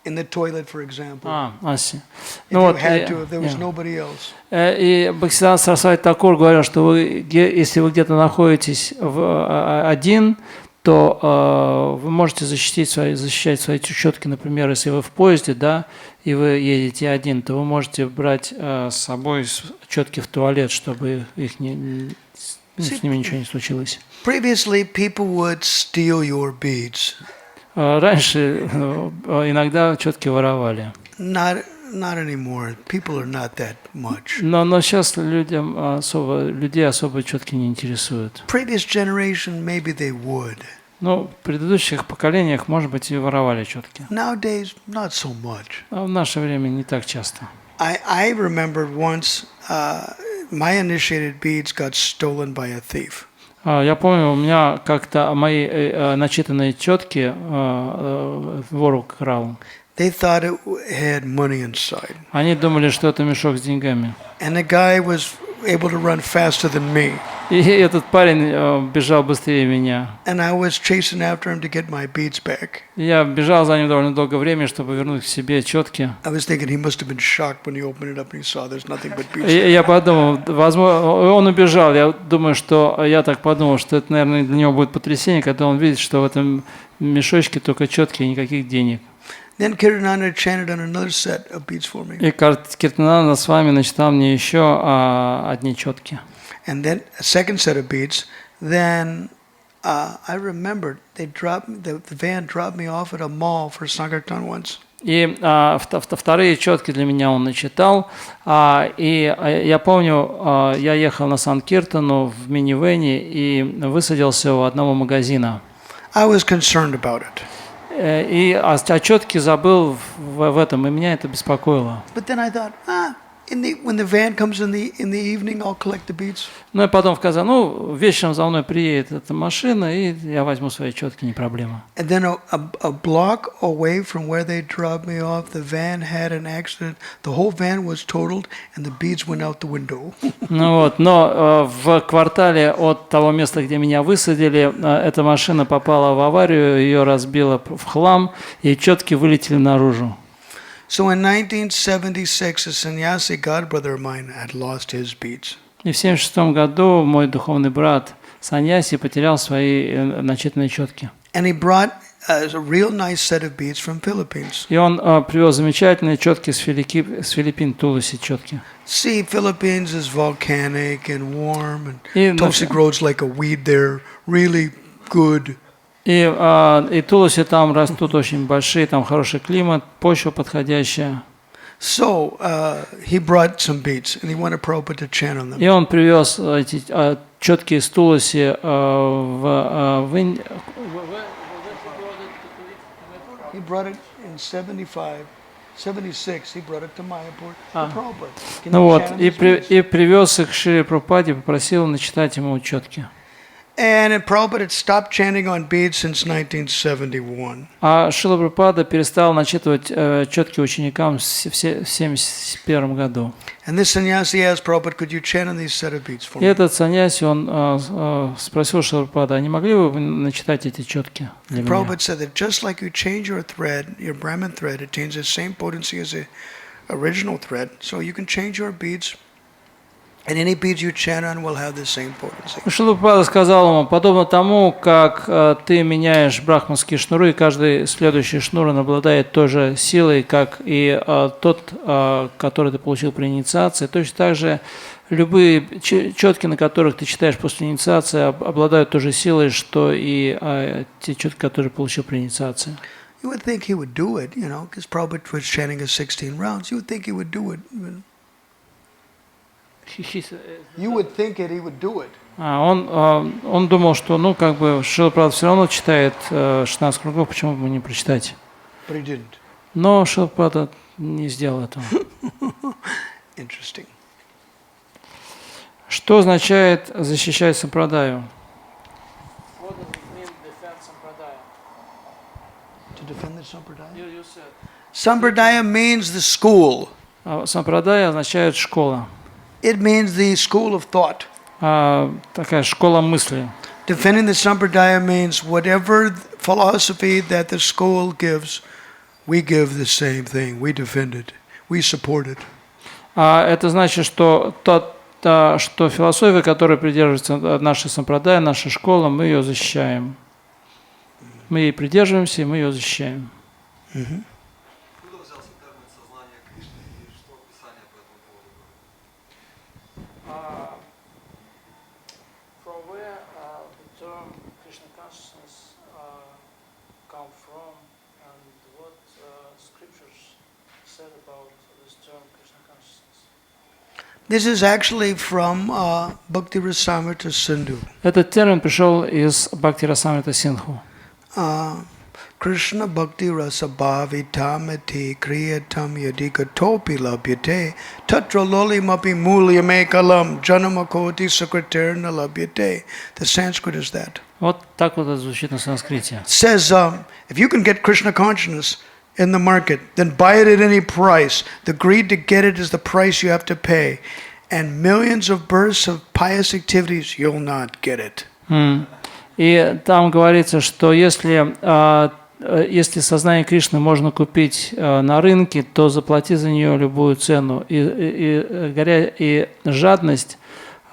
in the toilet, for example. Аси. If you had to, if there was nobody else. И Бхактисиданта Сарасвати Такур говорил, что если вы где-то находитесь один, то вы можете защищать свои четки, например, если вы в поезде, да, и вы едете один, то вы можете брать с собой четки в туалет, чтобы с ними ничего не случилось. Previously, people would steal your beads. Раньше иногда четки воровали. Not anymore. People are not that much. Но сейчас людей особо четки не интересуют. Previous generation, maybe they would. Ну, в предыдущих поколениях, может быть, и воровали четки. Nowadays, not so much. А в наше время не так часто. I remembered once my initiated beads got stolen by a thief. Я помню, у меня как-то мои начитанные четки вор украл. They thought it had money inside. Они думали, что это мешок с деньгами. And the guy was able to run faster than me. И этот парень бежал быстрее меня. And I was chasing after him to get my beads back. Я бежал за ним довольно долгое время, чтобы вернуть к себе четки. I was thinking he must have been shocked when he opened it up and he saw there's nothing but beads. И я подумал, возможно, он убежал. Я думаю, что я так подумал, что это, наверное, для него будет потрясение, когда он видит, что в этом мешочке только четки и никаких денег. Then Kirtananda chanted on another set of beads for me. И Киртананда с вами начитал мне еще одни четки. And then a second set of beads. Then I remembered the van dropped me off at a mall for Sankirtan once. И вторые четки для меня он начитал. И я помню, я ехал на Санкиртану в минивэне и высадился у одного магазина. I was concerned about it. И четки забыл в этом, и меня это беспокоило. But then I thought, when the van comes in the evening, I'll collect the beads. Ну и потом сказал, вечером за мной приедет эта машина, и я возьму свои четки, не проблема. And then a block away from where they dropped me off, the van had an accident. The whole van was totaled, and the beads went out the window. Ну вот, но в квартале от того места, где меня высадили, эта машина попала в аварию, ее разбило в хлам, и четки вылетели наружу. So in 1976, a sannyasi godbrother of mine had lost his beads. И в 1976 году мой духовный брат Саньяси потерял свои начитанные четки. And he brought a real nice set of beads from Philippines. И он привез замечательные четки с Филиппин, Тулуси четки. See, Philippines is volcanic and warm, and Tulsi grows like a weed there, really good. И Тулуси там растут очень большие, там хороший климат, почва подходящая. So he brought some beads, and he wanted Prabhupada to chant on them. И он привез эти четки из Тулуси в Индию. He brought it in 76, he brought it to Mayapur to Prabhupada. Ну вот, и привез их к Шри Прабхупаде, попросил начитать ему четки. And Prabhupada had stopped chanting on beads since 1971. А Шрила Прабхупада перестал начитывать четки ученикам в 1971 году. And this sannyasi asked Prabhupada, could you chant on these set of beads for И me? этот саньяси, он спросил Шрила Прабхупада, а не могли бы вы начитать эти четки для меня? Prabhupada said that just like you change your thread, your Brahmin thread, it attains the same potency as the original thread. So you can change your beads, and any beads you chant on will have the same potency. Шрила Прабхупада сказал ему, подобно тому, как ты меняешь брахманские шнуры, и каждый следующий шнур он обладает той же силой, как и тот, который ты получил при инициации, точно так же Любые четки, на которых ты читаешь после инициации, обладают той же силой, что и те четки, которые получил при инициации. You would think he would do it, because Prabhupada was chanting his 16 rounds. You would think he would do it. You would think he would do it. Он думал, что, Шрила Прабхупада все равно читает 16 кругов, почему бы не прочитать? But he didn't. Но Шрила Прабхупада не сделал этого. Interesting. Что означает защищать сампрадаю? What does it mean defend Sampradaya? To defend the Sampradaya? You said. Sampradaya means the school. Сампрадая означает школа. It means the school of thought. Такая школа мысли. Defending the Sampradaya means whatever philosophy that the school gives, we give the same thing. We defend it. We support it. Это значит, что философия, которой придерживается наша сампрадая, наша школа, мы ее защищаем. Мы ей придерживаемся, и мы ее защищаем. Откуда взялся термин сознание Кришны и что Писание по этому поводу? From where the term Krishna consciousness come from, and what scriptures said about this term Krishna consciousness? This is actually from Bhakti Visrambha Madhava. Этот термин пришел из Бхакти Расамрита Синдху. Krishna Bhakti Rasa Bhavitamati Kriyatam Yadika Topi Labhyate Tatra Lolimapi Mulyamekalam Janamakoti Sakritirna Labhyate. The Sanskrit is that. Вот так вот это звучит на санскрите. It says, if you can get Krishna consciousness in the market, then buy it at any price. The greed to get it is the price you have to pay. And millions of births of pious activities, you'll not get it. И там говорится, что если сознание Кришны можно купить на рынке, то заплати за нее любую цену. И жадность,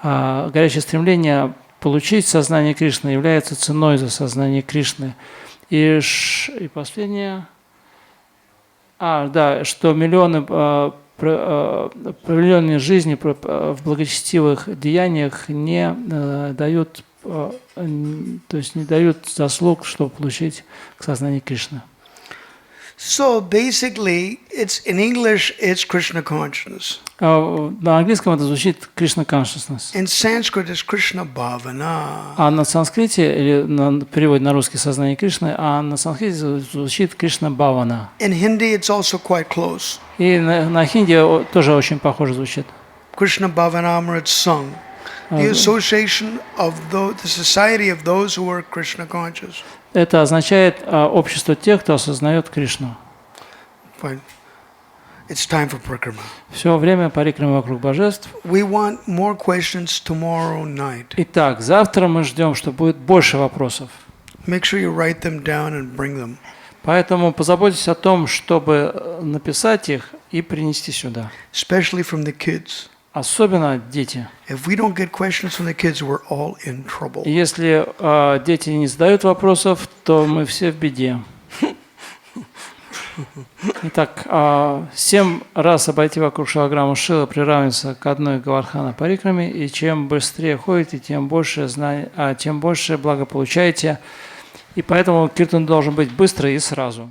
горячее стремление получить сознание Кришны является ценой за сознание Кришны. И последнее, что миллионы жизней в благочестивых деяниях не дают заслуг, чтобы получить к сознанию Кришны. So basically, in English, it's Krishna consciousness. На английском это звучит Krishna consciousness. In Sanskrit, it's Krishna bhavana. А на санскрите, или на переводе на русский сознание Кришны, а на санскрите звучит Krishna bhavana. In Hindi, it's also quite close. И на хинди тоже очень похоже звучит. Krishna bhavanamrit sung. The association of the society of those who are Krishna conscious. Это означает общество тех, кто осознает Кришну. Fine. It's time for Parikrama. Все время парикрамы вокруг божеств. We want more questions tomorrow night. Итак, завтра мы ждем, что будет больше вопросов. Make sure you write them down and bring them. Поэтому позаботьтесь о том, чтобы написать их и принести сюда. Especially from the kids. Особенно дети. If we don't get questions from the kids, we're all in trouble. Если дети не задают вопросов, то мы все в беде. Итак, 7 раз обойти вокруг шалограммы Шилы приравнивается к одной Гавардхана Парикраме, и чем быстрее ходите, тем больше тем больше блага получаете. И поэтому киртан должен быть быстрый и сразу.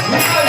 Никогда